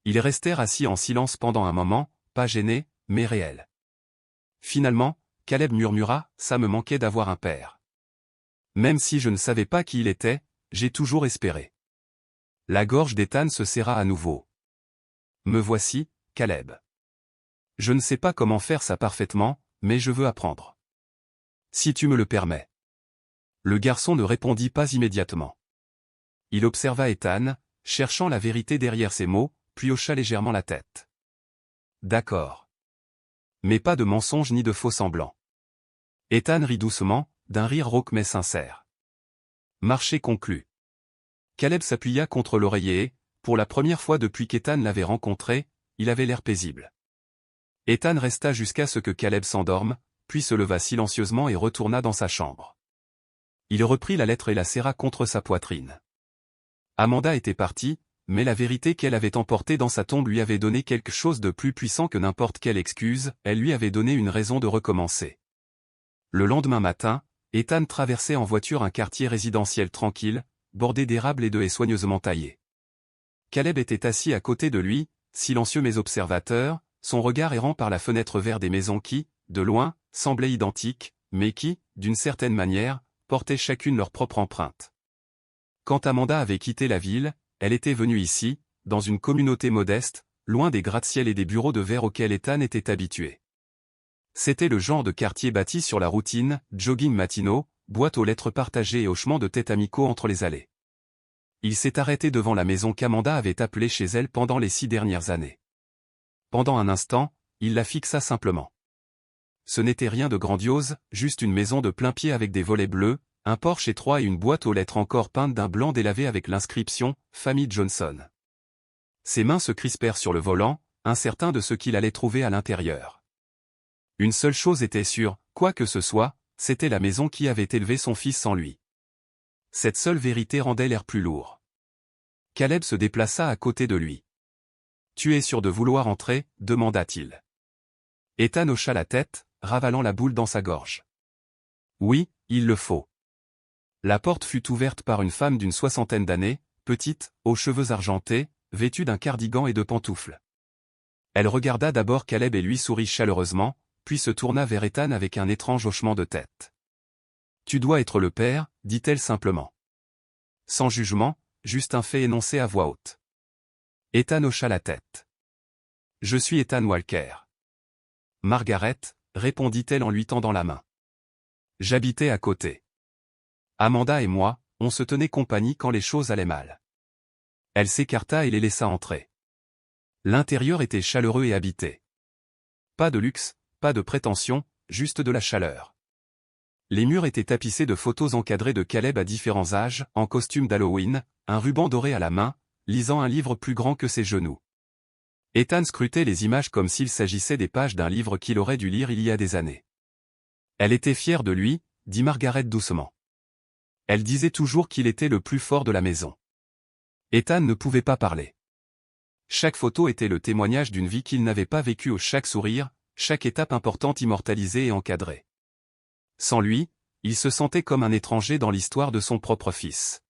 Ils restèrent assis en silence pendant un moment, pas gênés, mais réels. Finalement, Caleb murmura, « Ça me manquait d'avoir un père. Même si je ne savais pas qui il était, j'ai toujours espéré. » La gorge d'Ethan se serra à nouveau. « Me voici, Caleb. Je ne sais pas comment faire ça parfaitement, mais je veux apprendre. Si tu me le permets. » Le garçon ne répondit pas immédiatement. Il observa Ethan, cherchant la vérité derrière ses mots, puis hocha légèrement la tête. « D'accord. Mais pas de mensonges ni de faux semblants. » Ethan rit doucement, d'un rire rauque mais sincère. Marché conclu. Caleb s'appuya contre l'oreiller et, pour la première fois depuis qu'Ethan l'avait rencontré, il avait l'air paisible. Ethan resta jusqu'à ce que Caleb s'endorme, puis se leva silencieusement et retourna dans sa chambre. Il reprit la lettre et la serra contre sa poitrine. Amanda était partie, mais la vérité qu'elle avait emportée dans sa tombe lui avait donné quelque chose de plus puissant que n'importe quelle excuse, elle lui avait donné une raison de recommencer. Le lendemain matin, Ethan traversait en voiture un quartier résidentiel tranquille, bordé d'érables et de haies soigneusement taillées. Caleb était assis à côté de lui, silencieux mais observateur, son regard errant par la fenêtre vers des maisons qui, de loin, semblaient identiques, mais qui, d'une certaine manière, portaient chacune leur propre empreinte. Quand Amanda avait quitté la ville, elle était venue ici, dans une communauté modeste, loin des gratte-ciel et des bureaux de verre auxquels Ethan était habitué. C'était le genre de quartier bâti sur la routine, jogging matinaux, boîte aux lettres partagées et hochements de tête amicaux entre les allées. Il s'est arrêté devant la maison qu'Amanda avait appelée chez elle pendant les 6 dernières années. Pendant un instant, il la fixa simplement. Ce n'était rien de grandiose, juste une maison de plain pied avec des volets bleus, un porche étroit et une boîte aux lettres encore peinte d'un blanc délavé avec l'inscription « Famille Johnson ». Ses mains se crispèrent sur le volant, incertain de ce qu'il allait trouver à l'intérieur. Une seule chose était sûre, quoi que ce soit, c'était la maison qui avait élevé son fils sans lui. Cette seule vérité rendait l'air plus lourd. Caleb se déplaça à côté de lui. « Tu es sûr de vouloir entrer ?» demanda-t-il. Ethan hocha la tête, ravalant la boule dans sa gorge. « Oui, il le faut. » La porte fut ouverte par une femme d'une 60aine d'années, petite, aux cheveux argentés, vêtue d'un cardigan et de pantoufles. Elle regarda d'abord Caleb et lui sourit chaleureusement, puis se tourna vers Ethan avec un étrange hochement de tête. « Tu dois être le père, dit-elle simplement. Sans jugement, juste un fait énoncé à voix haute. Ethan hocha la tête. « Je suis Ethan Walker. »« Margaret, » répondit-elle en lui tendant la main. « J'habitais à côté. Amanda et moi, on se tenait compagnie quand les choses allaient mal. » Elle s'écarta et les laissa entrer. L'intérieur était chaleureux et habité. Pas de luxe, pas de prétention, juste de la chaleur. Les murs étaient tapissés de photos encadrées de Caleb à différents âges, en costume d'Halloween, un ruban doré à la main, lisant un livre plus grand que ses genoux. Ethan scrutait les images comme s'il s'agissait des pages d'un livre qu'il aurait dû lire il y a des années. Elle était fière de lui, dit Margaret doucement. Elle disait toujours qu'il était le plus fort de la maison. Ethan ne pouvait pas parler. Chaque photo était le témoignage d'une vie qu'il n'avait pas vécue, chaque sourire, chaque étape importante immortalisée et encadrée. Sans lui, il se sentait comme un étranger dans l'histoire de son propre fils.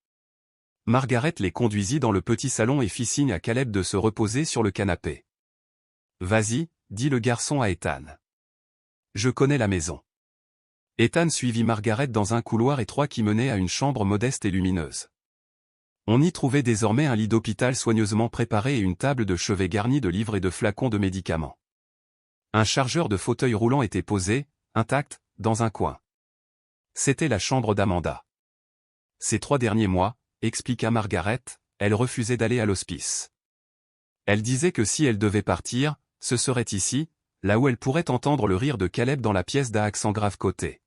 Margaret les conduisit dans le petit salon et fit signe à Caleb de se reposer sur le canapé. « Vas-y, » dit le garçon à Ethan. « Je connais la maison. » Ethan suivit Margaret dans un couloir étroit qui menait à une chambre modeste et lumineuse. On y trouvait désormais un lit d'hôpital soigneusement préparé et une table de chevet garnie de livres et de flacons de médicaments. Un chargeur de fauteuil roulant était posé, intact, dans un coin. C'était la chambre d'Amanda. Ces 3 derniers mois, expliqua Margaret, elle refusait d'aller à l'hospice. Elle disait que si elle devait partir, ce serait ici, là où elle pourrait entendre le rire de Caleb dans la pièce d'un accent grave côté.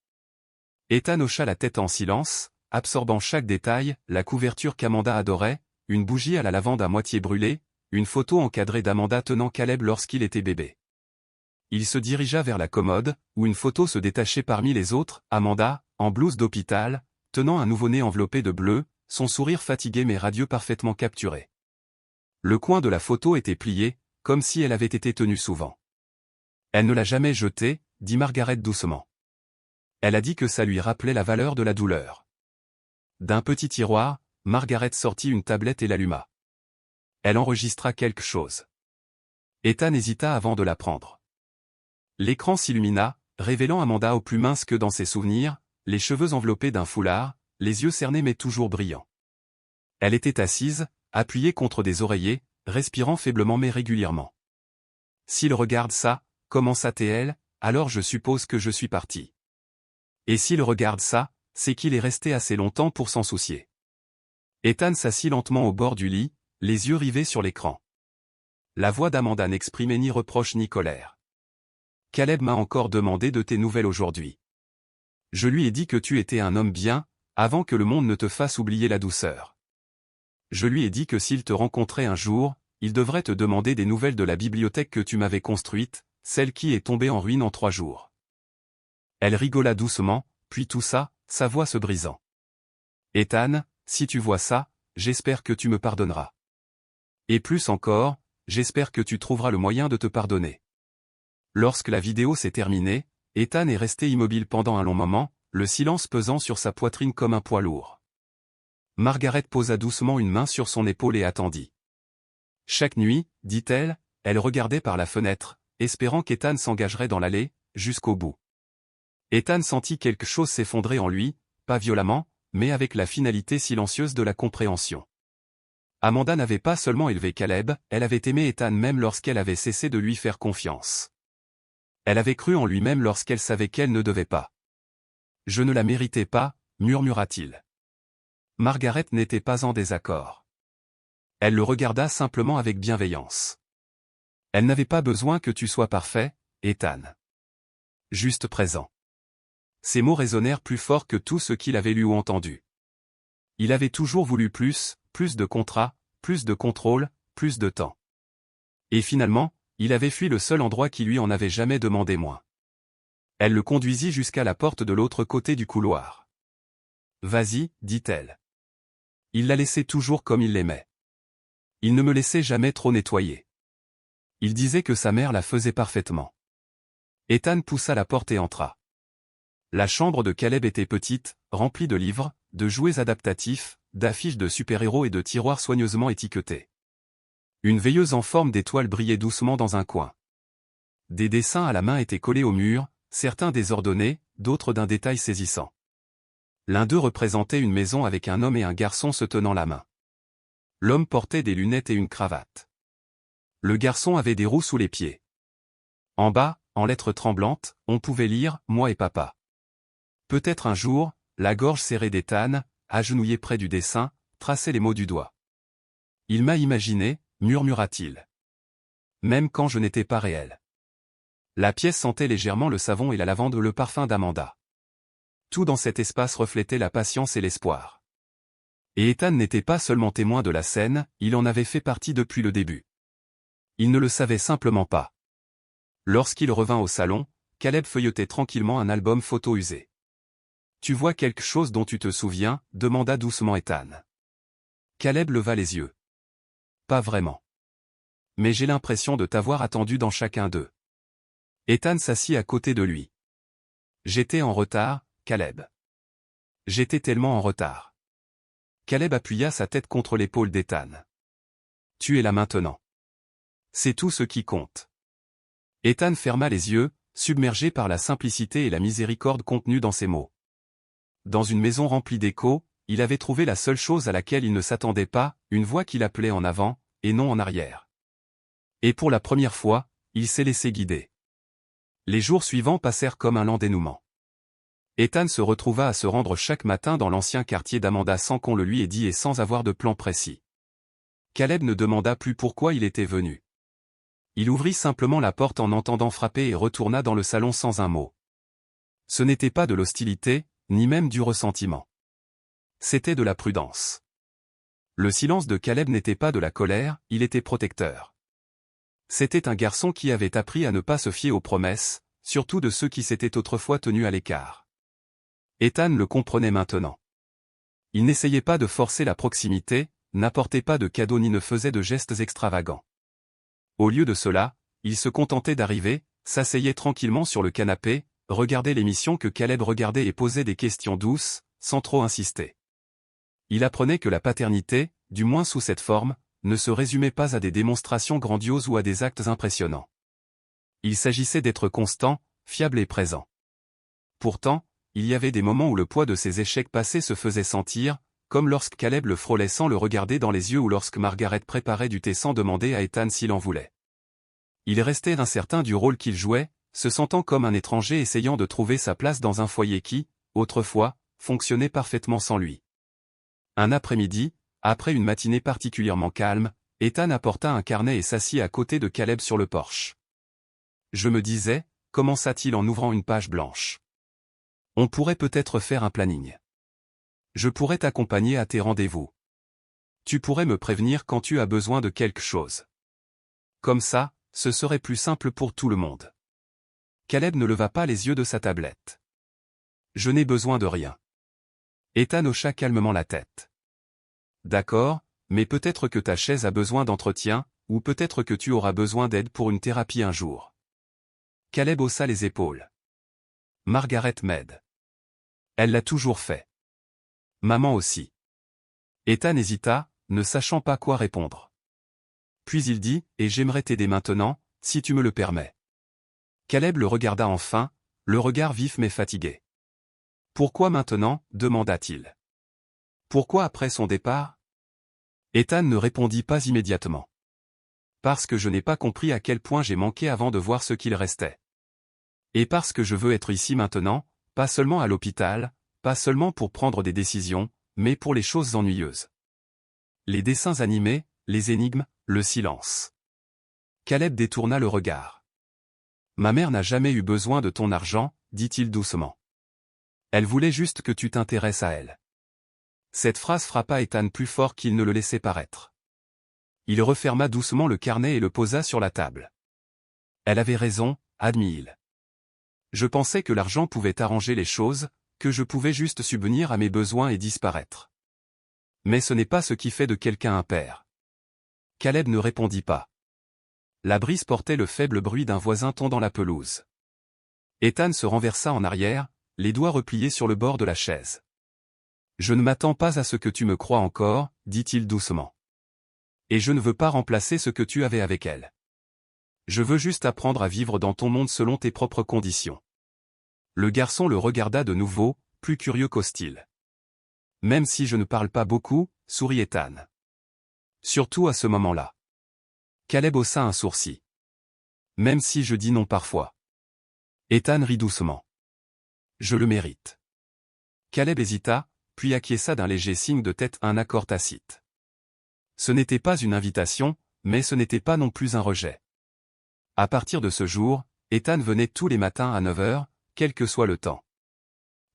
Ethan hocha la tête en silence, absorbant chaque détail, la couverture qu'Amanda adorait, une bougie à la lavande à moitié brûlée, une photo encadrée d'Amanda tenant Caleb lorsqu'il était bébé. Il se dirigea vers la commode, où une photo se détachait parmi les autres, Amanda, en blouse d'hôpital, tenant un nouveau-né enveloppé de bleu, son sourire fatigué mais radieux parfaitement capturé. Le coin de la photo était plié, comme si elle avait été tenue souvent. Elle ne l'a jamais jeté, dit Margaret doucement. Elle a dit que ça lui rappelait la valeur de la douleur. D'un petit tiroir, Margaret sortit une tablette et l'alluma. Elle enregistra quelque chose. Ethan hésita avant de la prendre. L'écran s'illumina, révélant Amanda au plus mince que dans ses souvenirs, les cheveux enveloppés d'un foulard, les yeux cernés mais toujours brillants. Elle était assise, appuyée contre des oreillers, respirant faiblement mais régulièrement. « S'il regarde ça, commença-t-elle, alors je suppose que je suis parti. Et s'il regarde ça, c'est qu'il est resté assez longtemps pour s'en soucier. » Ethan s'assit lentement au bord du lit, les yeux rivés sur l'écran. La voix d'Amanda n'exprimait ni reproche ni colère. « Caleb m'a encore demandé de tes nouvelles aujourd'hui. Je lui ai dit que tu étais un homme bien, avant que le monde ne te fasse oublier la douceur. je lui ai dit que s'il te rencontrait un jour, il devrait te demander des nouvelles de la bibliothèque que tu m'avais construite, celle qui est tombée en ruine en 3 jours. Elle rigola doucement, puis toussa, sa voix se brisant. Ethan, si tu vois ça, j'espère que tu me pardonneras. Et plus encore, j'espère que tu trouveras le moyen de te pardonner. Lorsque la vidéo s'est terminée, Ethan est resté immobile pendant un long moment, le silence pesant sur sa poitrine comme un poids lourd. Margaret posa doucement une main sur son épaule et attendit. Chaque nuit, dit-elle, elle regardait par la fenêtre, espérant qu'Ethan s'engagerait dans l'allée, jusqu'au bout. Ethan sentit quelque chose s'effondrer en lui, pas violemment, mais avec la finalité silencieuse de la compréhension. Amanda n'avait pas seulement élevé Caleb, elle avait aimé Ethan même lorsqu'elle avait cessé de lui faire confiance. Elle avait cru en lui-même lorsqu'elle savait qu'elle ne devait pas. « Je ne la méritais pas », murmura-t-il. Margaret n'était pas en désaccord. Elle le regarda simplement avec bienveillance. Elle n'avait pas besoin que tu sois parfait, Ethan. Juste présent. Ces mots résonnèrent plus fort que tout ce qu'il avait lu ou entendu. Il avait toujours voulu plus de contrats, plus de contrôle, plus de temps. Et finalement, il avait fui le seul endroit qui lui en avait jamais demandé moins. Elle le conduisit jusqu'à la porte de l'autre côté du couloir. « Vas-y, dit-elle. » Il la laissait toujours comme il l'aimait. Il ne me laissait jamais trop nettoyer. Il disait que sa mère la faisait parfaitement. Ethan poussa la porte et entra. La chambre de Caleb était petite, remplie de livres, de jouets adaptatifs, d'affiches de super-héros et de tiroirs soigneusement étiquetés. Une veilleuse en forme d'étoile brillait doucement dans un coin. Des dessins à la main étaient collés au mur, certains désordonnés, d'autres d'un détail saisissant. L'un d'eux représentait une maison avec un homme et un garçon se tenant la main. L'homme portait des lunettes et une cravate. Le garçon avait des roues sous les pieds. En bas, en lettres tremblantes, on pouvait lire « Moi et papa ». Peut-être un jour, la gorge serrée d'Ethan, agenouillé près du dessin, traçait les mots du doigt. « Il m'a imaginé », murmura-t-il. « Même quand je n'étais pas réel. » La pièce sentait légèrement le savon et la lavande, le parfum d'Amanda. Tout dans cet espace reflétait la patience et l'espoir. Et Ethan n'était pas seulement témoin de la scène, il en avait fait partie depuis le début. Il ne le savait simplement pas. Lorsqu'il revint au salon, Caleb feuilletait tranquillement un album photo usé. « Tu vois quelque chose dont tu te souviens ?» demanda doucement Ethan. Caleb leva les yeux. « Pas vraiment. Mais j'ai l'impression de t'avoir attendu dans chacun d'eux. » Ethan s'assit à côté de lui. « J'étais en retard, Caleb. J'étais tellement en retard. » Caleb appuya sa tête contre l'épaule d'Ethan. « Tu es là maintenant. C'est tout ce qui compte. » Ethan ferma les yeux, submergé par la simplicité et la miséricorde contenues dans ces mots. Dans une maison remplie d'échos, il avait trouvé la seule chose à laquelle il ne s'attendait pas, une voix qui l'appelait en avant, et non en arrière. Et pour la première fois, il s'est laissé guider. Les jours suivants passèrent comme un lent dénouement. Ethan se retrouva à se rendre chaque matin dans l'ancien quartier d'Amanda sans qu'on le lui ait dit et sans avoir de plan précis. Caleb ne demanda plus pourquoi il était venu. Il ouvrit simplement la porte en entendant frapper et retourna dans le salon sans un mot. Ce n'était pas de l'hostilité, ni même du ressentiment. C'était de la prudence. Le silence de Caleb n'était pas de la colère, il était protecteur. C'était un garçon qui avait appris à ne pas se fier aux promesses, surtout de ceux qui s'étaient autrefois tenus à l'écart. Ethan le comprenait maintenant. Il n'essayait pas de forcer la proximité, n'apportait pas de cadeaux ni ne faisait de gestes extravagants. Au lieu de cela, il se contentait d'arriver, s'asseyait tranquillement sur le canapé, regardait l'émission que Caleb regardait et posait des questions douces, sans trop insister. Il apprenait que la paternité, du moins sous cette forme, ne se résumait pas à des démonstrations grandioses ou à des actes impressionnants. Il s'agissait d'être constant, fiable et présent. Pourtant, il y avait des moments où le poids de ses échecs passés se faisait sentir, comme lorsque Caleb le frôlait sans le regarder dans les yeux ou lorsque Margaret préparait du thé sans demander à Ethan s'il en voulait. Il restait incertain du rôle qu'il jouait, se sentant comme un étranger essayant de trouver sa place dans un foyer qui, autrefois, fonctionnait parfaitement sans lui. Un après-midi, après une matinée particulièrement calme, Ethan apporta un carnet et s'assit à côté de Caleb sur le porche. « Je me disais » commença-t-il en ouvrant une page blanche. « On pourrait peut-être faire un planning. Je pourrais t'accompagner à tes rendez-vous. Tu pourrais me prévenir quand tu as besoin de quelque chose. Comme ça, ce serait plus simple pour tout le monde. Caleb ne leva pas les yeux de sa tablette. Je n'ai besoin de rien. Ethan hocha calmement la tête. D'accord, mais peut-être que ta chaise a besoin d'entretien, ou peut-être que tu auras besoin d'aide pour une thérapie un jour. Caleb haussa les épaules. Margaret m'aide. Elle l'a toujours fait. Maman aussi. Ethan hésita, ne sachant pas quoi répondre. Puis il dit, et j'aimerais t'aider maintenant, si tu me le permets. Caleb le regarda enfin, le regard vif mais fatigué. Pourquoi maintenant, demanda-t-il. Pourquoi après son départ? Ethan ne répondit pas immédiatement. Parce que je n'ai pas compris à quel point j'ai manqué avant de voir ce qu'il restait. Et parce que je veux être ici maintenant, pas seulement à l'hôpital, pas seulement pour prendre des décisions, mais pour les choses ennuyeuses. Les dessins animés, les énigmes, le silence. Caleb détourna le regard. Ma mère n'a jamais eu besoin de ton argent, dit-il doucement. Elle voulait juste que tu t'intéresses à elle. Cette phrase frappa Ethan plus fort qu'il ne le laissait paraître. Il referma doucement le carnet et le posa sur la table. Elle avait raison, admit-il. Je pensais que l'argent pouvait arranger les choses, que je pouvais juste subvenir à mes besoins et disparaître. Mais ce n'est pas ce qui fait de quelqu'un un père. Caleb ne répondit pas. La brise portait le faible bruit d'un voisin tondant la pelouse. Ethan se renversa en arrière, les doigts repliés sur le bord de la chaise. Je ne m'attends pas à ce que tu me crois encore, dit-il doucement. Et je ne veux pas remplacer ce que tu avais avec elle. Je veux juste apprendre à vivre dans ton monde selon tes propres conditions. Le garçon le regarda de nouveau, plus curieux qu'hostile. Même si je ne parle pas beaucoup, sourit Ethan. Surtout à ce moment-là. Caleb haussa un sourcil. Même si je dis non parfois. Ethan rit doucement. Je le mérite. Caleb hésita, puis acquiesça d'un léger signe de tête, un accord tacite. Ce n'était pas une invitation, mais ce n'était pas non plus un rejet. À partir de ce jour, Ethan venait tous les matins à 9 heures, quel que soit le temps.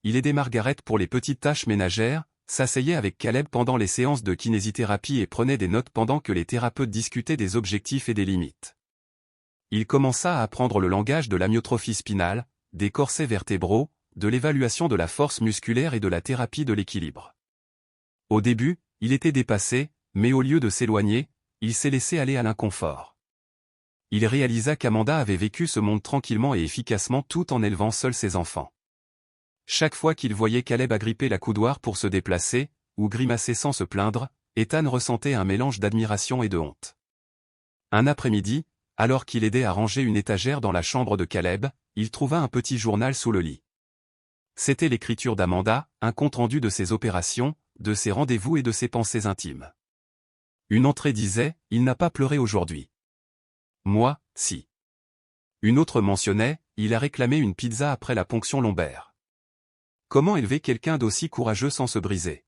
Il aidait Margaret pour les petites tâches ménagères, s'asseyait avec Caleb pendant les séances de kinésithérapie et prenait des notes pendant que les thérapeutes discutaient des objectifs et des limites. Il commença à apprendre le langage de l'amyotrophie spinale, des corsets vertébraux, de l'évaluation de la force musculaire et de la thérapie de l'équilibre. Au début, il était dépassé, mais au lieu de s'éloigner, il s'est laissé aller à l'inconfort. Il réalisa qu'Amanda avait vécu ce monde tranquillement et efficacement tout en élevant seul ses enfants. Chaque fois qu'il voyait Caleb agripper la coudoir pour se déplacer, ou grimacer sans se plaindre, Ethan ressentait un mélange d'admiration et de honte. Un après-midi, alors qu'il aidait à ranger une étagère dans la chambre de Caleb, il trouva un petit journal sous le lit. C'était l'écriture d'Amanda, un compte-rendu de ses opérations, de ses rendez-vous et de ses pensées intimes. Une entrée disait « Il n'a pas pleuré aujourd'hui. » Moi, si. Une autre mentionnait « Il a réclamé une pizza après la ponction lombaire. » Comment élever quelqu'un d'aussi courageux sans se briser?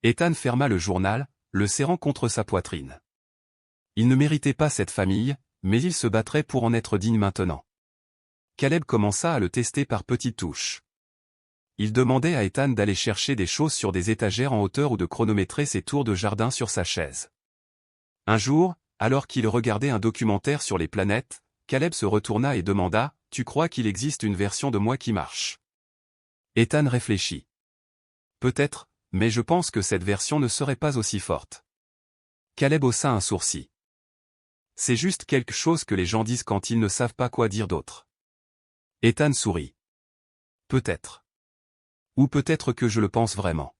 Ethan ferma le journal, le serrant contre sa poitrine. Il ne méritait pas cette famille, mais il se battrait pour en être digne maintenant. Caleb commença à le tester par petites touches. Il demandait à Ethan d'aller chercher des choses sur des étagères en hauteur ou de chronométrer ses tours de jardin sur sa chaise. Un jour, alors qu'il regardait un documentaire sur les planètes, Caleb se retourna et demanda « Tu crois qu'il existe une version de moi qui marche ?» Ethan réfléchit. Peut-être, mais je pense que cette version ne serait pas aussi forte. Caleb haussa un sourcil. C'est juste quelque chose que les gens disent quand ils ne savent pas quoi dire d'autre. Ethan sourit. Peut-être. Ou peut-être que je le pense vraiment.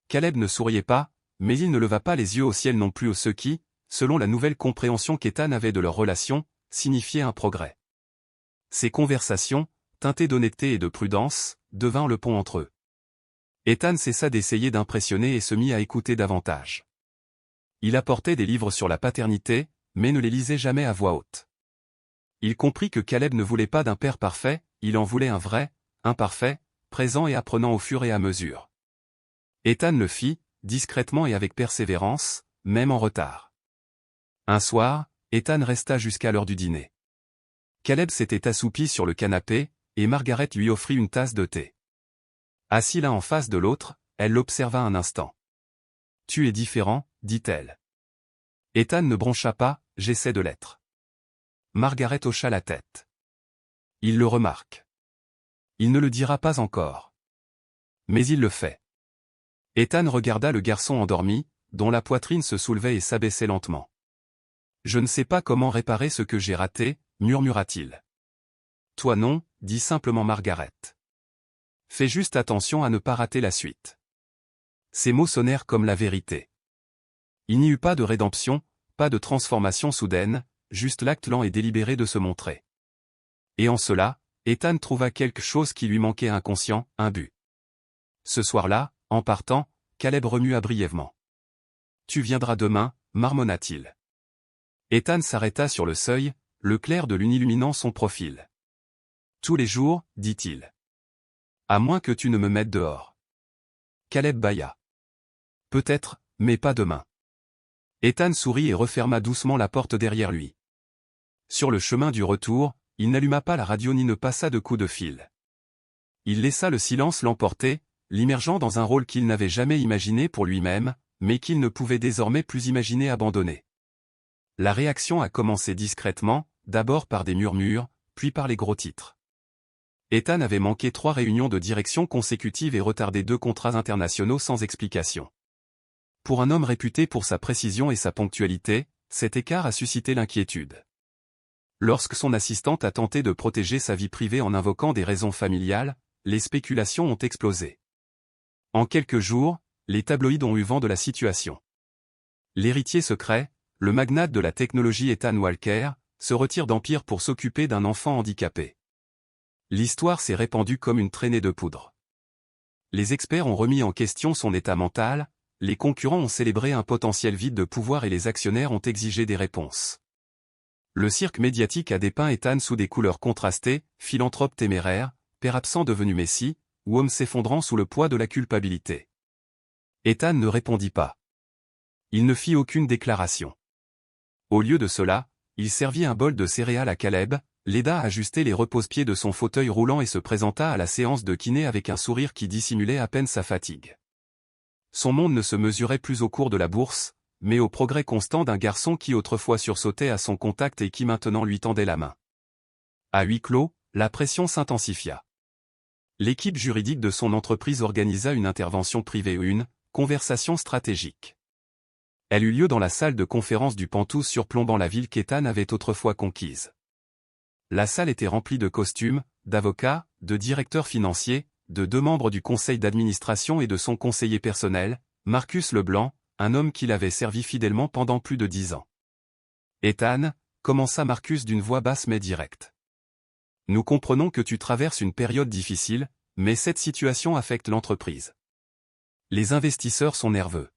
Caleb ne souriait pas, mais il ne leva pas les yeux au ciel non plus, ce qui, selon la nouvelle compréhension qu'Ethan avait de leur relation, signifiait un progrès. Ces conversations, teintées d'honnêteté et de prudence, devinrent le pont entre eux. Ethan cessa d'essayer d'impressionner et se mit à écouter davantage. Il apportait des livres sur la paternité, mais ne les lisait jamais à voix haute. Il comprit que Caleb ne voulait pas d'un père parfait, il en voulait un vrai, imparfait, présent et apprenant au fur et à mesure. Ethan le fit, discrètement et avec persévérance, même en retard. Un soir, Ethan resta jusqu'à l'heure du dîner. Caleb s'était assoupi sur le canapé, et Margaret lui offrit une tasse de thé. Assis l'un en face de l'autre, elle l'observa un instant. « Tu es différent, dit-elle. Ethan ne broncha pas, j'essaie de l'être. Margaret hocha la tête. Il le remarque. Il ne le dira pas encore. Mais il le fait. Ethan regarda le garçon endormi, dont la poitrine se soulevait et s'abaissait lentement. Je ne sais pas comment réparer ce que j'ai raté, murmura-t-il. Toi non, dit simplement Margaret. Fais juste attention à ne pas rater la suite. Ces mots sonnèrent comme la vérité. Il n'y eut pas de rédemption, pas de transformation soudaine, juste l'acte lent et délibéré de se montrer. Et en cela, Ethan trouva quelque chose qui lui manquait inconscient, un but. Ce soir-là, en partant, Caleb remua brièvement. Tu viendras demain, marmonna-t-il. Ethan s'arrêta sur le seuil, le clair de lune illuminant son profil. Tous les jours, dit-il. À moins que tu ne me mettes dehors. Caleb bâilla. Peut-être, mais pas demain. Ethan sourit et referma doucement la porte derrière lui. Sur le chemin du retour, il n'alluma pas la radio ni ne passa de coup de fil. Il laissa le silence l'emporter, l'immergeant dans un rôle qu'il n'avait jamais imaginé pour lui-même, mais qu'il ne pouvait désormais plus imaginer abandonner. La réaction a commencé discrètement, d'abord par des murmures, puis par les gros titres. Ethan avait manqué 3 réunions de direction consécutives et retardé 2 contrats internationaux sans explication. Pour un homme réputé pour sa précision et sa ponctualité, cet écart a suscité l'inquiétude. Lorsque son assistante a tenté de protéger sa vie privée en invoquant des raisons familiales, les spéculations ont explosé. En quelques jours, les tabloïds ont eu vent de la situation. L'héritier secret, le magnate de la technologie Ethan Walker, se retire d'Empire pour s'occuper d'un enfant handicapé. L'histoire s'est répandue comme une traînée de poudre. Les experts ont remis en question son état mental, les concurrents ont célébré un potentiel vide de pouvoir et les actionnaires ont exigé des réponses. Le cirque médiatique a dépeint Ethan sous des couleurs contrastées, philanthrope téméraire, père absent devenu messie, ou homme s'effondrant sous le poids de la culpabilité. Ethan ne répondit pas. Il ne fit aucune déclaration. Au lieu de cela, il servit un bol de céréales à Caleb, l'aida à ajuster les repose-pieds de son fauteuil roulant et se présenta à la séance de kiné avec un sourire qui dissimulait à peine sa fatigue. Son monde ne se mesurait plus au cours de la bourse, mais au progrès constant d'un garçon qui autrefois sursautait à son contact et qui maintenant lui tendait la main. À huis clos, la pression s'intensifia. L'équipe juridique de son entreprise organisa une intervention privée et une conversation stratégique. Elle eut lieu dans la salle de conférence du Penthouse surplombant la ville qu'Ethan avait autrefois conquise. La salle était remplie de costumes, d'avocats, de directeurs financiers, de 2 membres du conseil d'administration et de son conseiller personnel, Marcus Leblanc, un homme qui l'avait servi fidèlement pendant plus de 10 ans. Ethan, commença Marcus d'une voix basse mais directe. Nous comprenons que tu traverses une période difficile, mais cette situation affecte l'entreprise. Les investisseurs sont nerveux.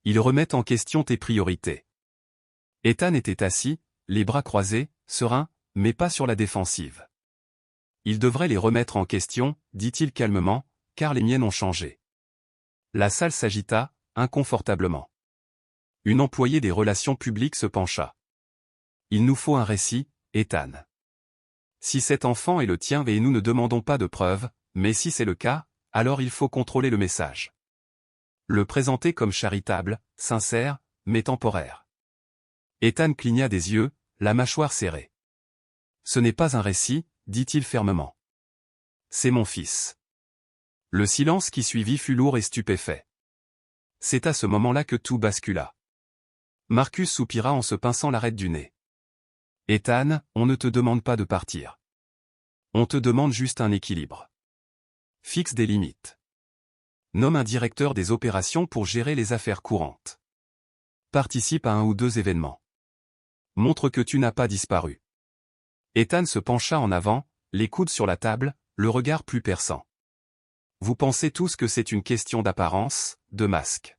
Ils remettent en question tes priorités. Ethan était assis, les bras croisés, serein, mais pas sur la défensive. Il devrait les remettre en question, dit-il calmement, car les miennes ont changé. La salle s'agita, inconfortablement. Une employée des relations publiques se pencha. Il nous faut un récit, Ethan. Si cet enfant est le tien et nous ne demandons pas de preuves, mais si c'est le cas, alors il faut contrôler le message. Le présenter comme charitable, sincère, mais temporaire. Ethan cligna des yeux, la mâchoire serrée. Ce n'est pas un récit, dit-il fermement. C'est mon fils. Le silence qui suivit fut lourd et stupéfait. C'est à ce moment-là que tout bascula. Marcus soupira en se pinçant l'arête du nez. Ethan, on ne te demande pas de partir. On te demande juste un équilibre. Fixe des limites. Nomme un directeur des opérations pour gérer les affaires courantes. Participe à 1 ou 2 événements. Montre que tu n'as pas disparu. Ethan se pencha en avant, les coudes sur la table, le regard plus perçant. Vous pensez tous que c'est une question d'apparence, de masque.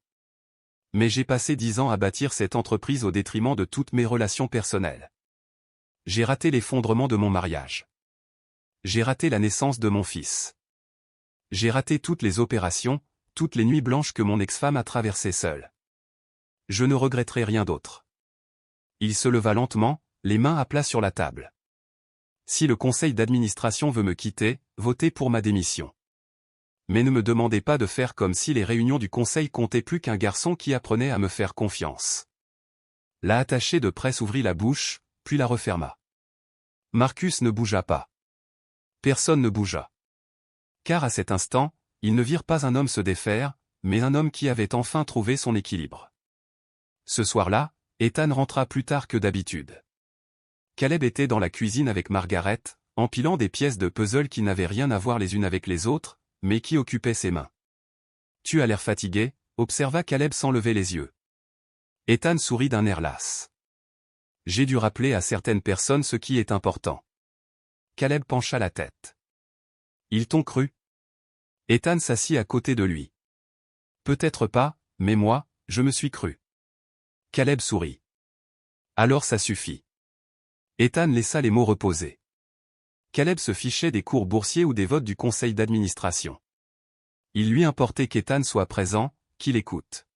Mais j'ai passé 10 ans à bâtir cette entreprise au détriment de toutes mes relations personnelles. J'ai raté l'effondrement de mon mariage. J'ai raté la naissance de mon fils. J'ai raté toutes les opérations, toutes les nuits blanches que mon ex-femme a traversées seule. Je ne regretterai rien d'autre. Il se leva lentement, les mains à plat sur la table. Si le conseil d'administration veut me quitter, votez pour ma démission. Mais ne me demandez pas de faire comme si les réunions du conseil comptaient plus qu'un garçon qui apprenait à me faire confiance. La attachée de presse ouvrit la bouche, puis la referma. Marcus ne bougea pas. Personne ne bougea. Car à cet instant, ils ne virent pas un homme se défaire, mais un homme qui avait enfin trouvé son équilibre. Ce soir-là, Ethan rentra plus tard que d'habitude. Caleb était dans la cuisine avec Margaret, empilant des pièces de puzzle qui n'avaient rien à voir les unes avec les autres, mais qui occupaient ses mains. « Tu as l'air fatigué », observa Caleb sans lever les yeux. Ethan sourit d'un air las. « J'ai dû rappeler à certaines personnes ce qui est important. » Caleb pencha la tête. « Ils t'ont cru ?» Ethan s'assit à côté de lui. « Peut-être pas, mais moi, je me suis cru. » Caleb sourit. « Alors ça suffit. » Ethan laissa les mots reposer. Caleb se fichait des cours boursiers ou des votes du conseil d'administration. Il lui importait qu'Ethan soit présent, qu'il écoute.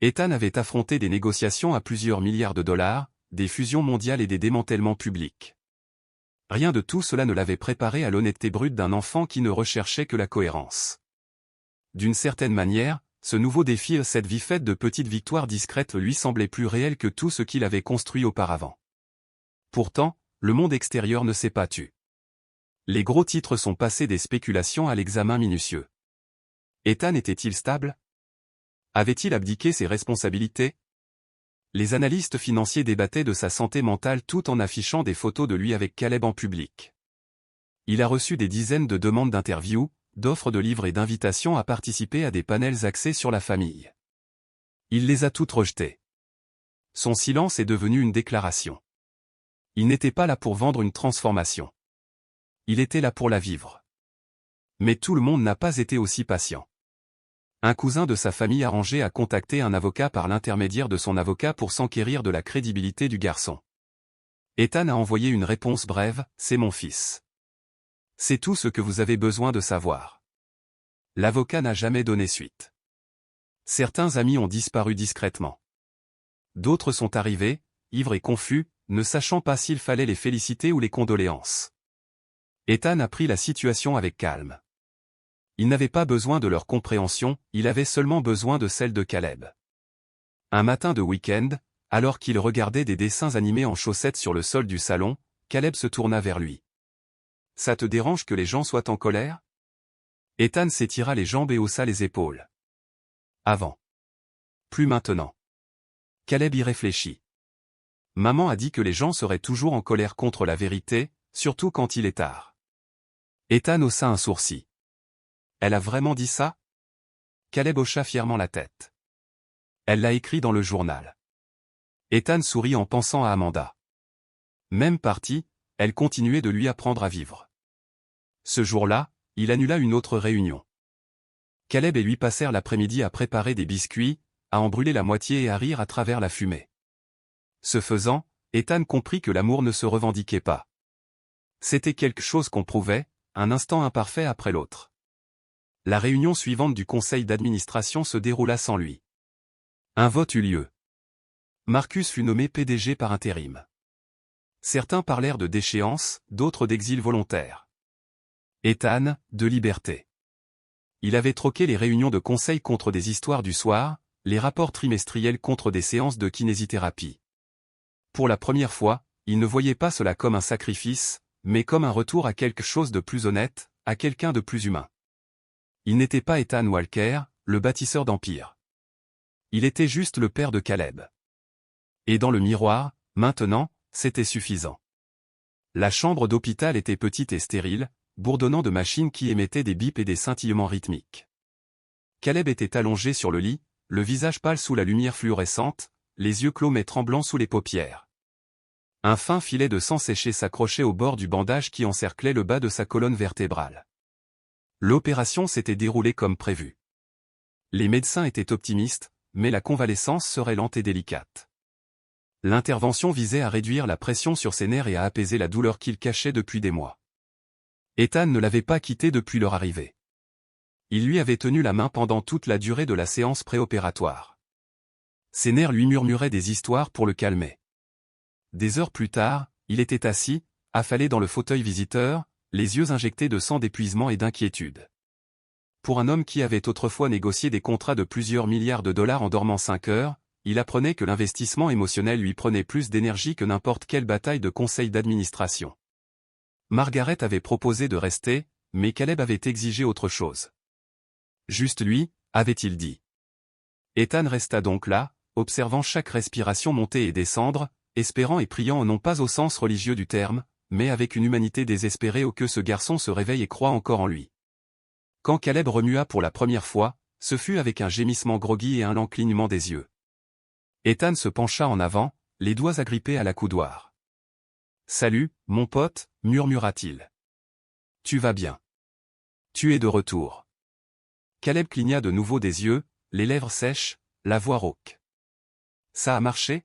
Ethan avait affronté des négociations à plusieurs milliards de dollars, des fusions mondiales et des démantèlements publics. Rien de tout cela ne l'avait préparé à l'honnêteté brute d'un enfant qui ne recherchait que la cohérence. D'une certaine manière, ce nouveau défi, cette vie faite de petites victoires discrètes lui semblait plus réel que tout ce qu'il avait construit auparavant. Pourtant, le monde extérieur ne s'est pas tu. Les gros titres sont passés des spéculations à l'examen minutieux. Ethan était-il stable? Avait-il abdiqué ses responsabilités? Les analystes financiers débattaient de sa santé mentale tout en affichant des photos de lui avec Caleb en public. Il a reçu des dizaines de demandes d'interviews, d'offres de livres et d'invitations à participer à des panels axés sur la famille. Il les a toutes rejetées. Son silence est devenu une déclaration. Il n'était pas là pour vendre une transformation. Il était là pour la vivre. Mais tout le monde n'a pas été aussi patient. Un cousin de sa famille arrangé a contacté un avocat par l'intermédiaire de son avocat pour s'enquérir de la crédibilité du garçon. Ethan a envoyé une réponse brève, « C'est mon fils. » C'est tout ce que vous avez besoin de savoir. L'avocat n'a jamais donné suite. Certains amis ont disparu discrètement. D'autres sont arrivés, ivres et confus, ne sachant pas s'il fallait les féliciter ou les condoléances. Ethan a pris la situation avec calme. Il n'avait pas besoin de leur compréhension, il avait seulement besoin de celle de Caleb. Un matin de week-end, alors qu'il regardait des dessins animés en chaussettes sur le sol du salon, Caleb se tourna vers lui. « Ça te dérange que les gens soient en colère ?» Ethan s'étira les jambes et haussa les épaules. « Avant. Plus maintenant. » Caleb y réfléchit. « Maman a dit que les gens seraient toujours en colère contre la vérité, surtout quand il est tard. » Ethan haussa un sourcil. « Elle a vraiment dit ça ?» Caleb hocha fièrement la tête. « Elle l'a écrit dans le journal. » Ethan sourit en pensant à Amanda. Même partie, elle continuait de lui apprendre à vivre. Ce jour-là, il annula une autre réunion. Caleb et lui passèrent l'après-midi à préparer des biscuits, à en brûler la moitié et à rire à travers la fumée. Ce faisant, Ethan comprit que l'amour ne se revendiquait pas. C'était quelque chose qu'on prouvait, un instant imparfait après l'autre. La réunion suivante du conseil d'administration se déroula sans lui. Un vote eut lieu. Marcus fut nommé PDG par intérim. Certains parlèrent de déchéance, d'autres d'exil volontaire. Ethan, de liberté. Il avait troqué les réunions de conseil contre des histoires du soir, les rapports trimestriels contre des séances de kinésithérapie. Pour la première fois, il ne voyait pas cela comme un sacrifice, mais comme un retour à quelque chose de plus honnête, à quelqu'un de plus humain. Il n'était pas Ethan Walker, le bâtisseur d'empire. Il était juste le père de Caleb. Et dans le miroir, maintenant, c'était suffisant. La chambre d'hôpital était petite et stérile, bourdonnant de machines qui émettaient des bips et des scintillements rythmiques. Caleb était allongé sur le lit, le visage pâle sous la lumière fluorescente, les yeux clos mais tremblants sous les paupières. Un fin filet de sang séché s'accrochait au bord du bandage qui encerclait le bas de sa colonne vertébrale. L'opération s'était déroulée comme prévu. Les médecins étaient optimistes, mais la convalescence serait lente et délicate. L'intervention visait à réduire la pression sur ses nerfs et à apaiser la douleur qu'il cachait depuis des mois. Ethan ne l'avait pas quitté depuis leur arrivée. Il lui avait tenu la main pendant toute la durée de la séance préopératoire. Ses nerfs lui murmuraient des histoires pour le calmer. Des heures plus tard, il était assis, affalé dans le fauteuil visiteur, les yeux injectés de sang d'épuisement et d'inquiétude. pour un homme qui avait autrefois négocié des contrats de plusieurs milliards de dollars en dormant 5 heures, il apprenait que l'investissement émotionnel lui prenait plus d'énergie que n'importe quelle bataille de conseil d'administration. Margaret avait proposé de rester, mais Caleb avait exigé autre chose. Juste lui, avait-il dit. Ethan resta donc là, observant chaque respiration monter et descendre, espérant et priant non pas au sens religieux du terme, mais avec une humanité désespérée au que ce garçon se réveille et croit encore en lui. Quand Caleb remua pour la première fois, ce fut avec un gémissement groggy et un lent clignement des yeux. Ethan se pencha en avant, les doigts agrippés à la coudoir. « Salut, mon pote » murmura-t-il. « Tu vas bien. Tu es de retour. » Caleb cligna de nouveau des yeux, les lèvres sèches, la voix rauque. « Ça a marché »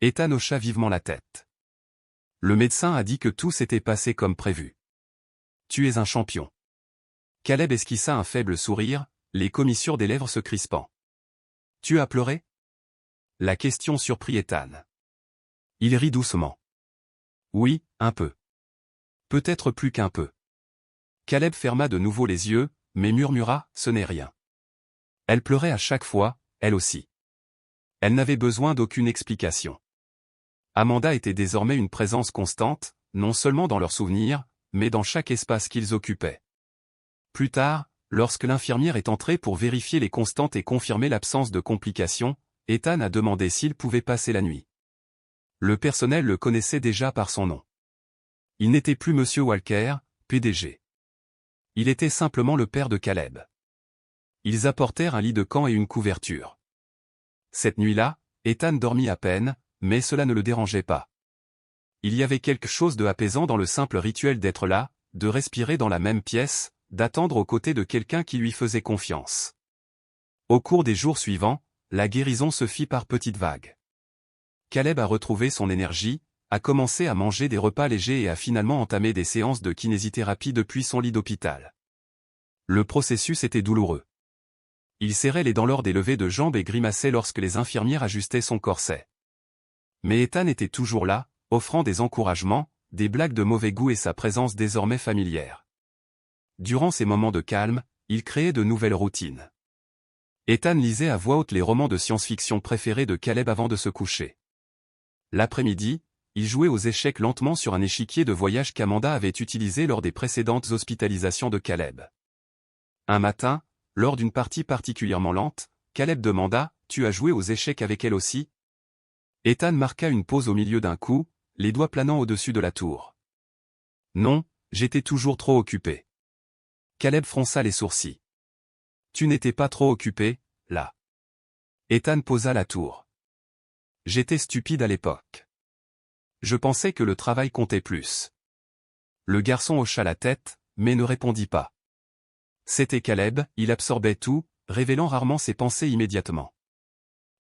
Ethan hocha vivement la tête. Le médecin a dit que tout s'était passé comme prévu. Tu es un champion. Caleb esquissa un faible sourire, les commissures des lèvres se crispant. Tu as pleuré? La question surprit Ethan. Il rit doucement. Oui, un peu. Peut-être plus qu'un peu. Caleb ferma de nouveau les yeux, mais murmura, ce n'est rien. Elle pleurait à chaque fois, elle aussi. Elle n'avait besoin d'aucune explication. Amanda était désormais une présence constante, non seulement dans leurs souvenirs, mais dans chaque espace qu'ils occupaient. Plus tard, lorsque l'infirmière est entrée pour vérifier les constantes et confirmer l'absence de complications, Ethan a demandé s'il pouvait passer la nuit. Le personnel le connaissait déjà par son nom. Il n'était plus Monsieur Walker, PDG. Il était simplement le père de Caleb. Ils apportèrent un lit de camp et une couverture. Cette nuit-là, Ethan dormit à peine, mais cela ne le dérangeait pas. Il y avait quelque chose de apaisant dans le simple rituel d'être là, de respirer dans la même pièce, d'attendre aux côtés de quelqu'un qui lui faisait confiance. Au cours des jours suivants, la guérison se fit par petites vagues. Caleb a retrouvé son énergie, a commencé à manger des repas légers et a finalement entamé des séances de kinésithérapie depuis son lit d'hôpital. Le processus était douloureux. Il serrait les dents lors des levées de jambes et grimaçait lorsque les infirmières ajustaient son corset. Mais Ethan était toujours là, offrant des encouragements, des blagues de mauvais goût et sa présence désormais familière. Durant ces moments de calme, il créait de nouvelles routines. Ethan lisait à voix haute les romans de science-fiction préférés de Caleb avant de se coucher. L'après-midi, il jouait aux échecs lentement sur un échiquier de voyage qu'Amanda avait utilisé lors des précédentes hospitalisations de Caleb. Un matin, lors d'une partie particulièrement lente, Caleb demanda « Tu as joué aux échecs avec elle aussi ?» Ethan marqua une pause au milieu d'un coup, les doigts planant au-dessus de la tour. « Non, j'étais toujours trop occupé. » Caleb fronça les sourcils. « Tu n'étais pas trop occupé, là. » Ethan posa la tour. « J'étais stupide à l'époque. Je pensais que le travail comptait plus. » Le garçon hocha la tête, mais ne répondit pas. C'était Caleb, il absorbait tout, révélant rarement ses pensées immédiatement.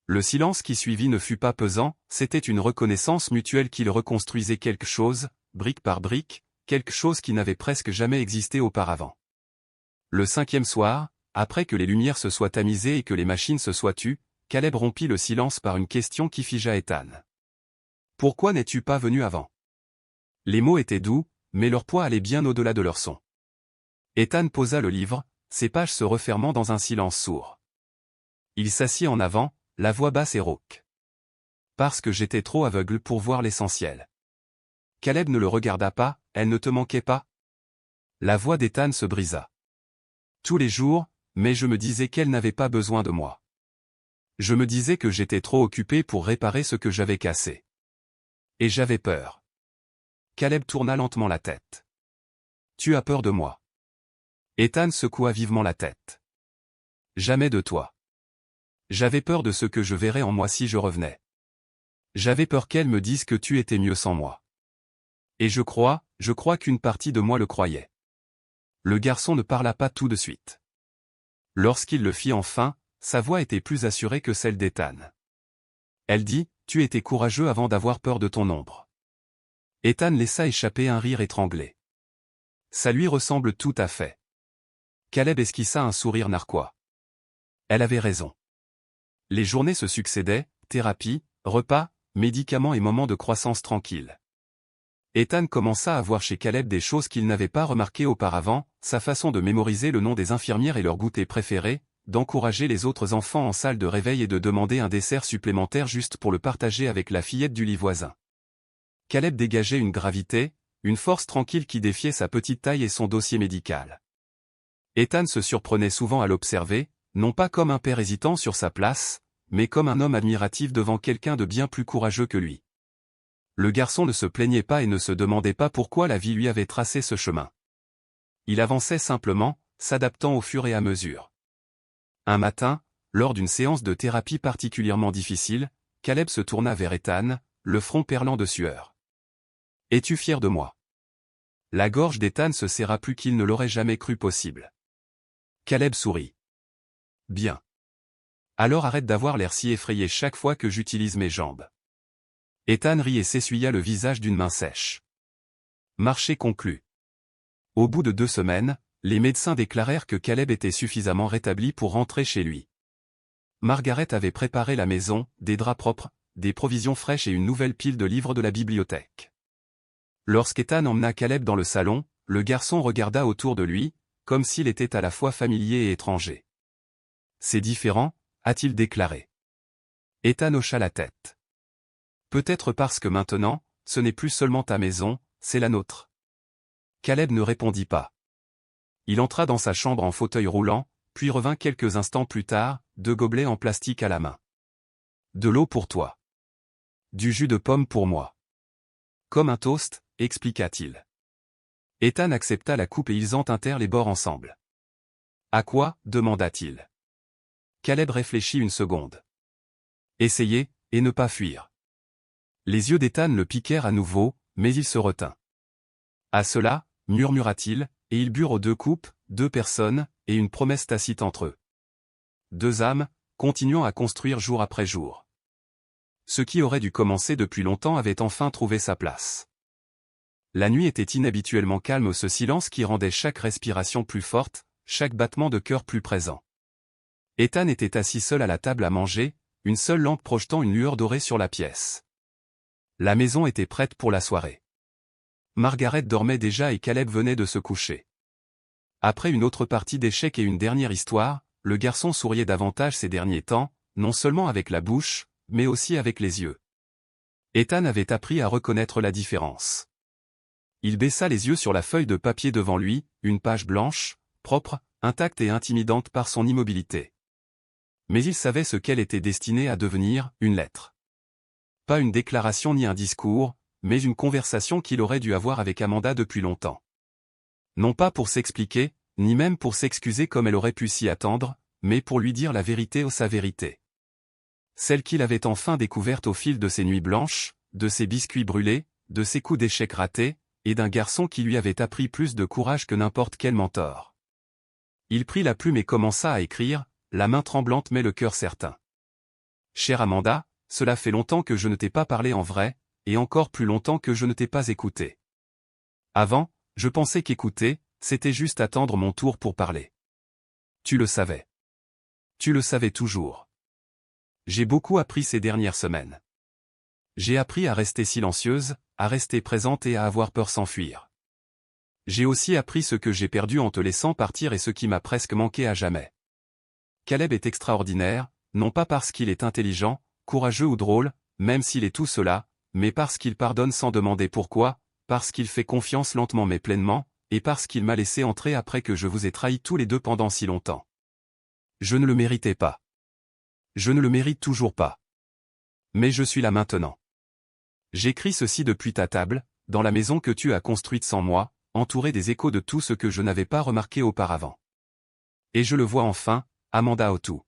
Le silence qui suivit ne fut pas pesant, c'était une reconnaissance mutuelle qu'il reconstruisait quelque chose, brique par brique, quelque chose qui n'avait presque jamais existé auparavant. Le 5e soir, après que les lumières se soient tamisées et que les machines se soient tues, Caleb rompit le silence par une question qui figea Ethan. « Pourquoi n'es-tu pas venu avant ?» Les mots étaient doux, mais leur poids allait bien au-delà de leur son. Ethan posa le livre, ses pages se refermant dans un silence sourd. Il s'assit en avant, la voix basse et rauque. « Parce que j'étais trop aveugle pour voir l'essentiel. » Caleb ne le regarda pas, « Elle ne te manquait pas ?» La voix d'Ethan se brisa. « Tous les jours, mais je me disais qu'elle n'avait pas besoin de moi. Je me disais que j'étais trop occupé pour réparer ce que j'avais cassé. Et j'avais peur. » Caleb tourna lentement la tête. « Tu as peur de moi. » Ethan secoua vivement la tête. « Jamais de toi. J'avais peur de ce que je verrais en moi si je revenais. J'avais peur qu'elle me dise que tu étais mieux sans moi. Et je crois qu'une partie de moi le croyait. » Le garçon ne parla pas tout de suite. Lorsqu'il le fit enfin, sa voix était plus assurée que celle d'Ethan. Elle dit, « Tu étais courageux avant d'avoir peur de ton ombre. » Ethan laissa échapper un rire étranglé. Ça lui ressemble tout à fait. Caleb esquissa un sourire narquois. Elle avait raison. Les journées se succédaient, thérapie, repas, médicaments et moments de croissance tranquille. Ethan commença à voir chez Caleb des choses qu'il n'avait pas remarquées auparavant, sa façon de mémoriser le nom des infirmières et leur goûter préféré, d'encourager les autres enfants en salle de réveil et de demander un dessert supplémentaire juste pour le partager avec la fillette du lit voisin. Caleb dégageait une gravité, une force tranquille qui défiait sa petite taille et son dossier médical. Ethan se surprenait souvent à l'observer, non pas comme un père hésitant sur sa place, mais comme un homme admiratif devant quelqu'un de bien plus courageux que lui. Le garçon ne se plaignait pas et ne se demandait pas pourquoi la vie lui avait tracé ce chemin. Il avançait simplement, s'adaptant au fur et à mesure. Un matin, lors d'une séance de thérapie particulièrement difficile, Caleb se tourna vers Ethan, le front perlant de sueur. « Es-tu fier de moi ?» La gorge d'Ethan se serra plus qu'il ne l'aurait jamais cru possible. Caleb sourit. « Bien. Alors arrête d'avoir l'air si effrayé chaque fois que j'utilise mes jambes. » Ethan rit et s'essuya le visage d'une main sèche. Marché conclu. Au bout de 2 semaines, les médecins déclarèrent que Caleb était suffisamment rétabli pour rentrer chez lui. Margaret avait préparé la maison, des draps propres, des provisions fraîches et une nouvelle pile de livres de la bibliothèque. Lorsqu'Ethan emmena Caleb dans le salon, le garçon regarda autour de lui, comme s'il était à la fois familier et étranger. « C'est différent », a-t-il déclaré. Ethan hocha la tête. « Peut-être parce que maintenant, ce n'est plus seulement ta maison, c'est la nôtre. » Caleb ne répondit pas. Il entra dans sa chambre en fauteuil roulant, puis revint quelques instants plus tard, 2 gobelets en plastique à la main. « De l'eau pour toi. Du jus de pomme pour moi. » Comme un toast, expliqua-t-il. Ethan accepta la coupe et ils en tintèrent les bords ensemble. « À quoi ?» demanda-t-il. Caleb réfléchit une seconde. « Essayez, et ne pas fuir. » Les yeux d'Ethan le piquèrent à nouveau, mais il se retint. « À cela, murmura-t-il, et ils burent aux 2 coupes, 2 personnes, et une promesse tacite entre eux. 2 âmes, continuant à construire jour après jour. Ce qui aurait dû commencer depuis longtemps avait enfin trouvé sa place. La nuit était inhabituellement calme, ce silence qui rendait chaque respiration plus forte, chaque battement de cœur plus présent. Ethan était assis seul à la table à manger, une seule lampe projetant une lueur dorée sur la pièce. La maison était prête pour la soirée. Margaret dormait déjà et Caleb venait de se coucher. Après une autre partie d'échecs et une dernière histoire, le garçon souriait davantage ces derniers temps, non seulement avec la bouche, mais aussi avec les yeux. Ethan avait appris à reconnaître la différence. Il baissa les yeux sur la feuille de papier devant lui, une page blanche, propre, intacte et intimidante par son immobilité. Mais il savait ce qu'elle était destinée à devenir, une lettre. Pas une déclaration ni un discours, mais une conversation qu'il aurait dû avoir avec Amanda depuis longtemps. Non pas pour s'expliquer, ni même pour s'excuser comme elle aurait pu s'y attendre, mais pour lui dire la vérité ou sa vérité. Celle qu'il avait enfin découverte au fil de ses nuits blanches, de ses biscuits brûlés, de ses coups d'échecs ratés, et d'un garçon qui lui avait appris plus de courage que n'importe quel mentor. Il prit la plume et commença à écrire, la main tremblante mais le cœur certain. « Chère Amanda, cela fait longtemps que je ne t'ai pas parlé en vrai, et encore plus longtemps que je ne t'ai pas écouté. Avant, je pensais qu'écouter, c'était juste attendre mon tour pour parler. Tu le savais. Tu le savais toujours. J'ai beaucoup appris ces dernières semaines. J'ai appris à rester silencieuse, à rester présente et à avoir peur sans fuir. J'ai aussi appris ce que j'ai perdu en te laissant partir et ce qui m'a presque manqué à jamais. Caleb est extraordinaire, non pas parce qu'il est intelligent, courageux ou drôle, même s'il est tout cela, mais parce qu'il pardonne sans demander pourquoi, parce qu'il fait confiance lentement mais pleinement, et parce qu'il m'a laissé entrer après que je vous ai trahis tous les 2 pendant si longtemps. Je ne le méritais pas. Je ne le mérite toujours pas. Mais je suis là maintenant. J'écris ceci depuis ta table, dans la maison que tu as construite sans moi, entourée des échos de tout ce que je n'avais pas remarqué auparavant. Et je le vois enfin, Amanda Otoo.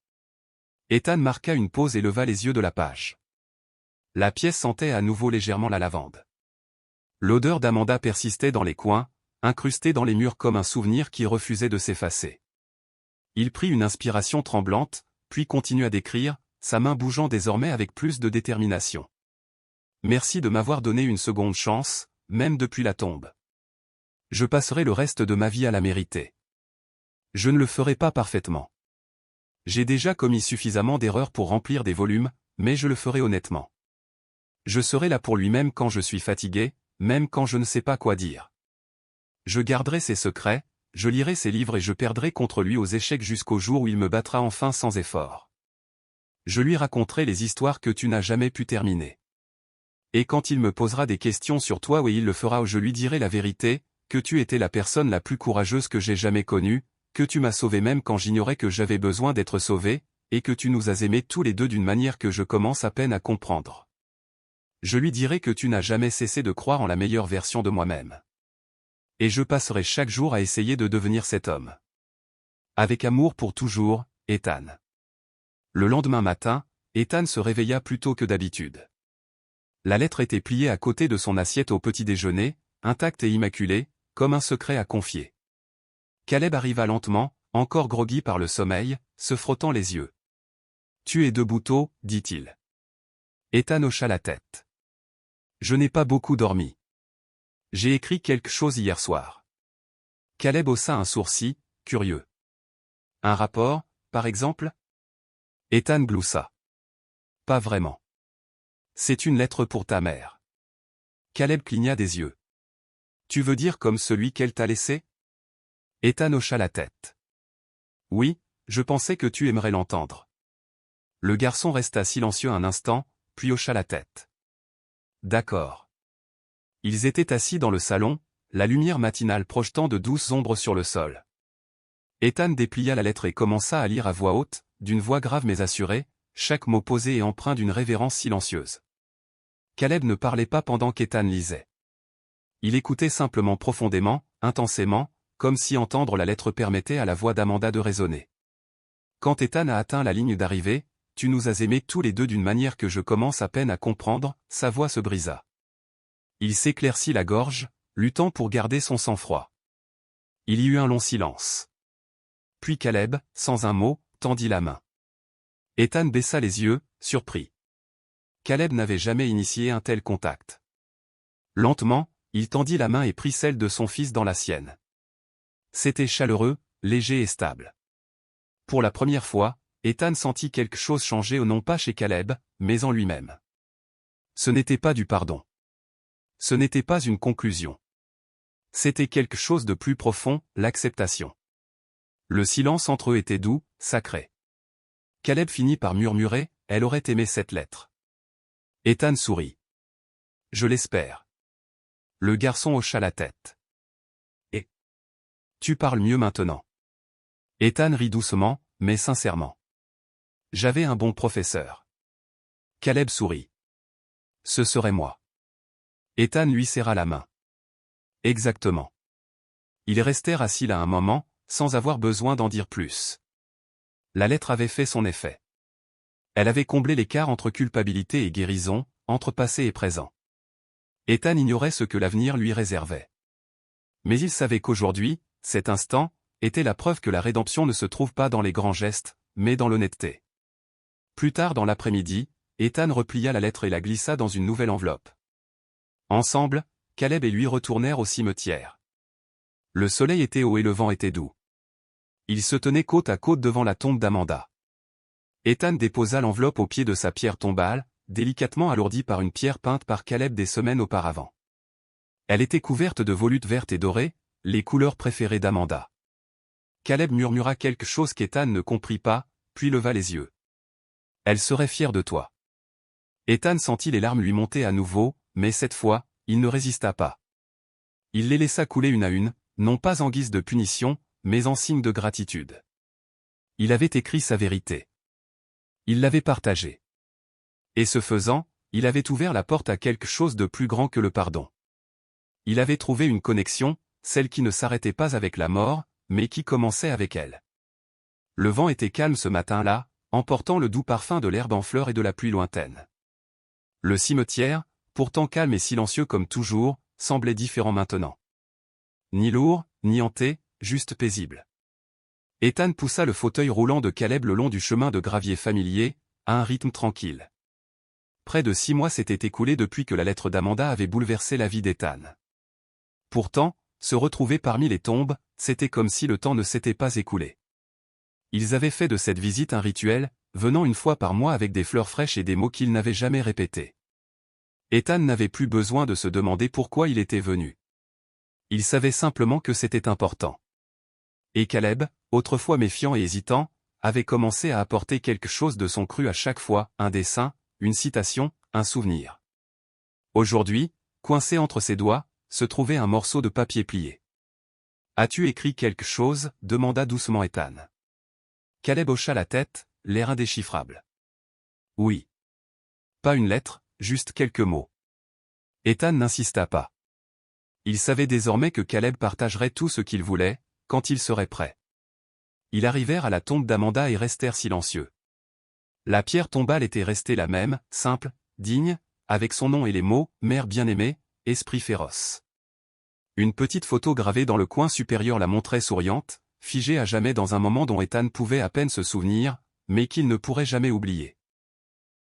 Ethan marqua une pause et leva les yeux de la page. La pièce sentait à nouveau légèrement la lavande. L'odeur d'Amanda persistait dans les coins, incrustée dans les murs comme un souvenir qui refusait de s'effacer. Il prit une inspiration tremblante, puis continua d'écrire, sa main bougeant désormais avec plus de détermination. Merci de m'avoir donné une seconde chance, même depuis la tombe. Je passerai le reste de ma vie à la mériter. Je ne le ferai pas parfaitement. J'ai déjà commis suffisamment d'erreurs pour remplir des volumes, mais je le ferai honnêtement. Je serai là pour lui-même quand je suis fatigué, même quand je ne sais pas quoi dire. Je garderai ses secrets, je lirai ses livres et je perdrai contre lui aux échecs jusqu'au jour où il me battra enfin sans effort. Je lui raconterai les histoires que tu n'as jamais pu terminer. Et quand il me posera des questions sur toi, oui, il le fera, où je lui dirai la vérité, que tu étais la personne la plus courageuse que j'ai jamais connue, que tu m'as sauvé même quand j'ignorais que j'avais besoin d'être sauvé, et que tu nous as aimés tous les deux d'une manière que je commence à peine à comprendre. Je lui dirai que tu n'as jamais cessé de croire en la meilleure version de moi-même. Et je passerai chaque jour à essayer de devenir cet homme. Avec amour pour toujours, Ethan. Le lendemain matin, Ethan se réveilla plus tôt que d'habitude. La lettre était pliée à côté de son assiette au petit déjeuner, intacte et immaculée, comme un secret à confier. Caleb arriva lentement, encore groggy par le sommeil, se frottant les yeux. « Tu es debout tôt, dit-il. Ethan hocha la tête. « Je n'ai pas beaucoup dormi. J'ai écrit quelque chose hier soir. » Caleb haussa un sourcil, curieux. « Un rapport, par exemple ?» Ethan gloussa. « Pas vraiment. C'est une lettre pour ta mère. » Caleb cligna des yeux. « Tu veux dire comme celui qu'elle t'a laissé ?» Ethan hocha la tête. « Oui, je pensais que tu aimerais l'entendre. » Le garçon resta silencieux un instant, puis hocha la tête. « D'accord. » Ils étaient assis dans le salon, la lumière matinale projetant de douces ombres sur le sol. Ethan déplia la lettre et commença à lire à voix haute, d'une voix grave mais assurée, chaque mot posé et empreint d'une révérence silencieuse. Caleb ne parlait pas pendant qu'Ethan lisait. Il écoutait simplement profondément, intensément, comme si entendre la lettre permettait à la voix d'Amanda de résonner. Quand Ethan a atteint la ligne d'arrivée, « Tu nous as aimés tous les deux d'une manière que je commence à peine à comprendre », sa voix se brisa. Il s'éclaircit la gorge, luttant pour garder son sang-froid. Il y eut un long silence. Puis Caleb, sans un mot, tendit la main. Ethan baissa les yeux, surpris. Caleb n'avait jamais initié un tel contact. Lentement, il tendit la main et prit celle de son fils dans la sienne. C'était chaleureux, léger et stable. Pour la première fois, Ethan sentit quelque chose changer non pas chez Caleb, mais en lui-même. Ce n'était pas du pardon. Ce n'était pas une conclusion. C'était quelque chose de plus profond, l'acceptation. Le silence entre eux était doux, sacré. Caleb finit par murmurer, « Elle aurait aimé cette lettre. » Ethan sourit. « Je l'espère. » Le garçon hocha la tête. « Et tu parles mieux maintenant. » Ethan rit doucement, mais sincèrement. « J'avais un bon professeur. » Caleb sourit. « Ce serait moi. » Ethan lui serra la main. « Exactement. » Ils restèrent assis là un moment, sans avoir besoin d'en dire plus. La lettre avait fait son effet. Elle avait comblé l'écart entre culpabilité et guérison, entre passé et présent. Ethan ignorait ce que l'avenir lui réservait. Mais il savait qu'aujourd'hui, cet instant, était la preuve que la rédemption ne se trouve pas dans les grands gestes, mais dans l'honnêteté. Plus tard dans l'après-midi, Ethan replia la lettre et la glissa dans une nouvelle enveloppe. Ensemble, Caleb et lui retournèrent au cimetière. Le soleil était haut et le vent était doux. Ils se tenaient côte à côte devant la tombe d'Amanda. Ethan déposa l'enveloppe au pied de sa pierre tombale, délicatement alourdie par une pierre peinte par Caleb des semaines auparavant. Elle était couverte de volutes vertes et dorées, les couleurs préférées d'Amanda. Caleb murmura quelque chose qu'Ethan ne comprit pas, puis leva les yeux. « Elle serait fière de toi. » Ethan sentit les larmes lui monter à nouveau, mais cette fois, il ne résista pas. Il les laissa couler une à une, non pas en guise de punition, mais en signe de gratitude. Il avait écrit sa vérité. Il l'avait partagée. Et ce faisant, il avait ouvert la porte à quelque chose de plus grand que le pardon. Il avait trouvé une connexion, celle qui ne s'arrêtait pas avec la mort, mais qui commençait avec elle. Le vent était calme ce matin-là, emportant le doux parfum de l'herbe en fleurs et de la pluie lointaine. Le cimetière, pourtant calme et silencieux comme toujours, semblait différent maintenant. Ni lourd, ni hanté, juste paisible. Ethan poussa le fauteuil roulant de Caleb le long du chemin de gravier familier, à un rythme tranquille. Près de 6 mois s'étaient écoulés depuis que la lettre d'Amanda avait bouleversé la vie d'Ethan. Pourtant, se retrouver parmi les tombes, c'était comme si le temps ne s'était pas écoulé. Ils avaient fait de cette visite un rituel, venant une fois par mois avec des fleurs fraîches et des mots qu'ils n'avaient jamais répétés. Ethan n'avait plus besoin de se demander pourquoi il était venu. Il savait simplement que c'était important. Et Caleb, autrefois méfiant et hésitant, avait commencé à apporter quelque chose de son cru à chaque fois, un dessin, une citation, un souvenir. Aujourd'hui, coincé entre ses doigts, se trouvait un morceau de papier plié. « As-tu écrit quelque chose » demanda doucement Ethan. Caleb hocha la tête, l'air indéchiffrable. « Oui. » « Pas une lettre, juste quelques mots. » Ethan n'insista pas. Il savait désormais que Caleb partagerait tout ce qu'il voulait, quand il serait prêt. Ils arrivèrent à la tombe d'Amanda et restèrent silencieux. La pierre tombale était restée la même, simple, digne, avec son nom et les mots « Mère bien-aimée, esprit féroce ». Une petite photo gravée dans le coin supérieur la montrait souriante, figée à jamais dans un moment dont Ethan pouvait à peine se souvenir, mais qu'il ne pourrait jamais oublier.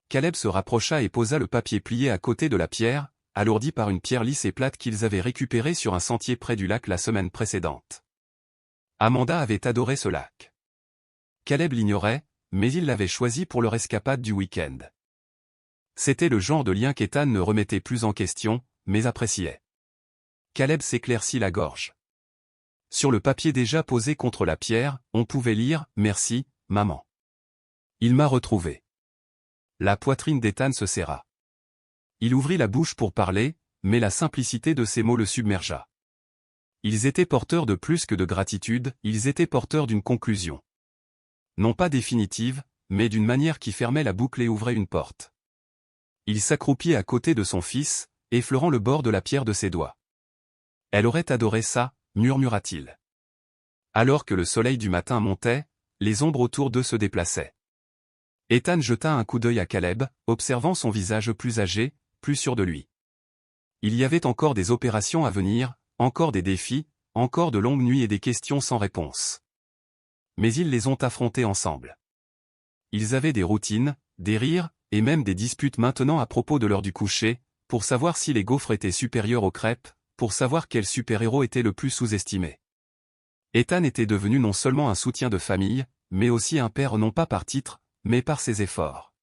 Caleb se rapprocha et posa le papier plié à côté de la pierre, alourdi par une pierre lisse et plate qu'ils avaient récupérée sur un sentier près du lac la semaine précédente. Amanda avait adoré ce lac. Caleb l'ignorait, mais il l'avait choisi pour leur escapade du week-end. C'était le genre de lien qu'Ethan ne remettait plus en question, mais appréciait. Caleb s'éclaircit la gorge. Sur le papier déjà posé contre la pierre, on pouvait lire « Merci, maman. Il m'a retrouvé ». La poitrine d'Ethan se serra. Il ouvrit la bouche pour parler, mais la simplicité de ces mots le submergea. Ils étaient porteurs de plus que de gratitude, ils étaient porteurs d'une conclusion. Non pas définitive, mais d'une manière qui fermait la boucle et ouvrait une porte. Il s'accroupit à côté de son fils, effleurant le bord de la pierre de ses doigts. « Elle aurait adoré ça », murmura-t-il. Alors que le soleil du matin montait, les ombres autour d'eux se déplaçaient. Ethan jeta un coup d'œil à Caleb, observant son visage plus âgé, plus sûr de lui. Il y avait encore des opérations à venir, encore des défis, encore de longues nuits et des questions sans réponse. Mais ils les ont affrontés ensemble. Ils avaient des routines, des rires, et même des disputes maintenant à propos de l'heure du coucher, pour savoir si les gaufres étaient supérieurs aux crêpes, pour savoir quel super-héros était le plus sous-estimé. Ethan était devenu non seulement un soutien de famille, mais aussi un père non pas par titre, mais par ses efforts.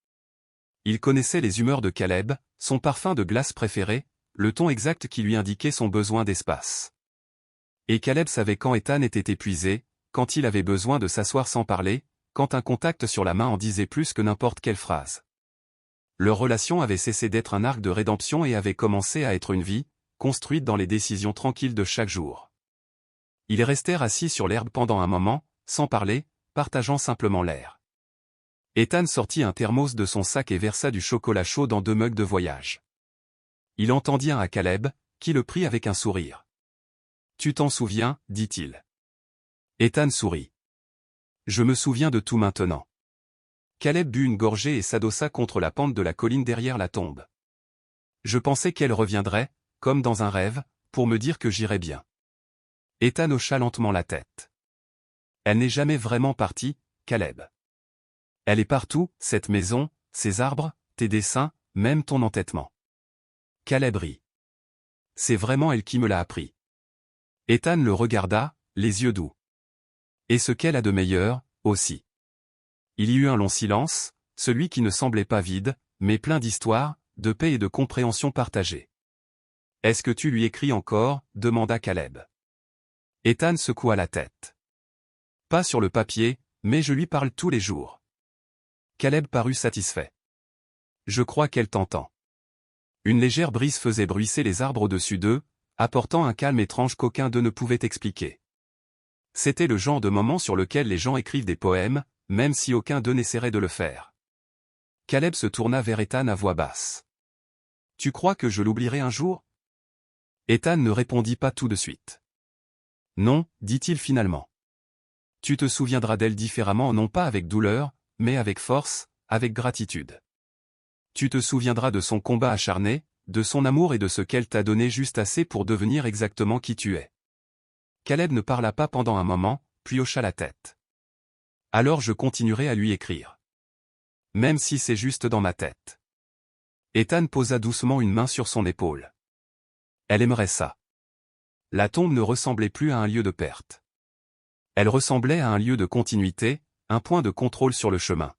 Il connaissait les humeurs de Caleb, son parfum de glace préféré, le ton exact qui lui indiquait son besoin d'espace. Et Caleb savait quand Ethan était épuisé, quand il avait besoin de s'asseoir sans parler, quand un contact sur la main en disait plus que n'importe quelle phrase. Leur relation avait cessé d'être un arc de rédemption et avait commencé à être une vie, construite dans les décisions tranquilles de chaque jour. Ils restèrent assis sur l'herbe pendant un moment, sans parler, partageant simplement l'air. Ethan sortit un thermos de son sac et versa du chocolat chaud dans 2 mugs de voyage. Il en tendit un à Caleb, qui le prit avec un sourire. « Tu t'en souviens » dit-il. Ethan sourit. « Je me souviens de tout maintenant. » Caleb but une gorgée et s'adossa contre la pente de la colline derrière la tombe. « Je pensais qu'elle reviendrait, comme dans un rêve, pour me dire que j'irais bien. » Ethan hocha lentement la tête. « Elle n'est jamais vraiment partie, Caleb. Elle est partout, cette maison, ces arbres, tes dessins, même ton entêtement. » Caleb rit. « C'est vraiment elle qui me l'a appris. » Ethan le regarda, les yeux doux. « Et ce qu'elle a de meilleur, aussi. » Il y eut un long silence, celui qui ne semblait pas vide, mais plein d'histoire, de paix et de compréhension partagée. « Est-ce que tu lui écris encore » demanda Caleb. Ethan secoua la tête. « Pas sur le papier, mais je lui parle tous les jours. » Caleb parut satisfait. « Je crois qu'elle t'entend. » Une légère brise faisait bruisser les arbres au-dessus d'eux, apportant un calme étrange qu'aucun d'eux ne pouvait expliquer. C'était le genre de moment sur lequel les gens écrivent des poèmes, même si aucun d'eux n'essaierait de le faire. Caleb se tourna vers Ethan à voix basse. « Tu crois que je l'oublierai un jour » Ethan ne répondit pas tout de suite. « Non, dit-il finalement. Tu te souviendras d'elle différemment non pas avec douleur, mais avec force, avec gratitude. Tu te souviendras de son combat acharné, de son amour et de ce qu'elle t'a donné juste assez pour devenir exactement qui tu es. » Caleb ne parla pas pendant un moment, puis hocha la tête. « Alors je continuerai à lui écrire. Même si c'est juste dans ma tête. » Ethan posa doucement une main sur son épaule. Elle aimerait ça. La tombe ne ressemblait plus à un lieu de perte. Elle ressemblait à un lieu de continuité, un point de contrôle sur le chemin.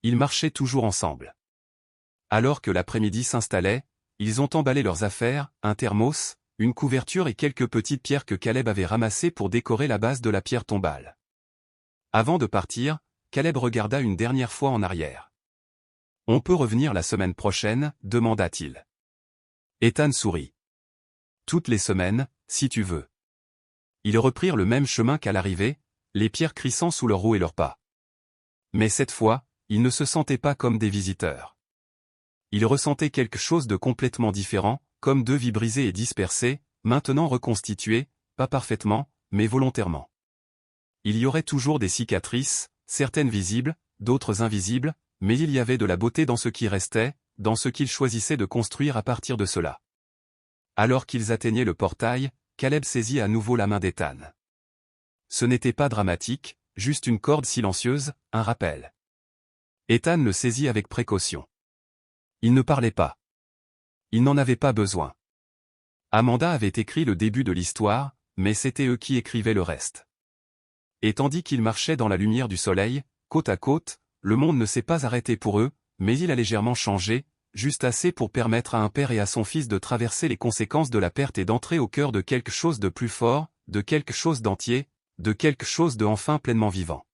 Ils marchaient toujours ensemble. Alors que l'après-midi s'installait, Ils ont emballé leurs affaires, un thermos, une couverture et quelques petites pierres que Caleb avait ramassées pour décorer la base de la pierre tombale. Avant de partir, Caleb regarda une dernière fois en arrière. « On peut revenir la semaine prochaine ?» demanda-t-il. Ethan sourit. « Toutes les semaines, si tu veux. » Ils reprirent le même chemin qu'à l'arrivée, les pierres crissant sous leurs roues et leurs pas. Mais cette fois, ils ne se sentaient pas comme des visiteurs. Ils ressentaient quelque chose de complètement différent, comme deux vies brisées et dispersées, maintenant reconstituées, pas parfaitement, mais volontairement. Il y aurait toujours des cicatrices, certaines visibles, d'autres invisibles, mais il y avait de la beauté dans ce qui restait, dans ce qu'ils choisissaient de construire à partir de cela. Alors qu'ils atteignaient le portail, Caleb saisit à nouveau la main d'Ethan. Ce n'était pas dramatique, juste une corde silencieuse, un rappel. Ethan le saisit avec précaution. Il ne parlait pas. Il n'en avait pas besoin. Amanda avait écrit le début de l'histoire, mais c'était eux qui écrivaient le reste. Et tandis qu'ils marchaient dans la lumière du soleil, côte à côte, le monde ne s'est pas arrêté pour eux, mais il a légèrement changé, juste assez pour permettre à un père et à son fils de traverser les conséquences de la perte et d'entrer au cœur de quelque chose de plus fort, de quelque chose d'entier, de quelque chose de enfin pleinement vivant.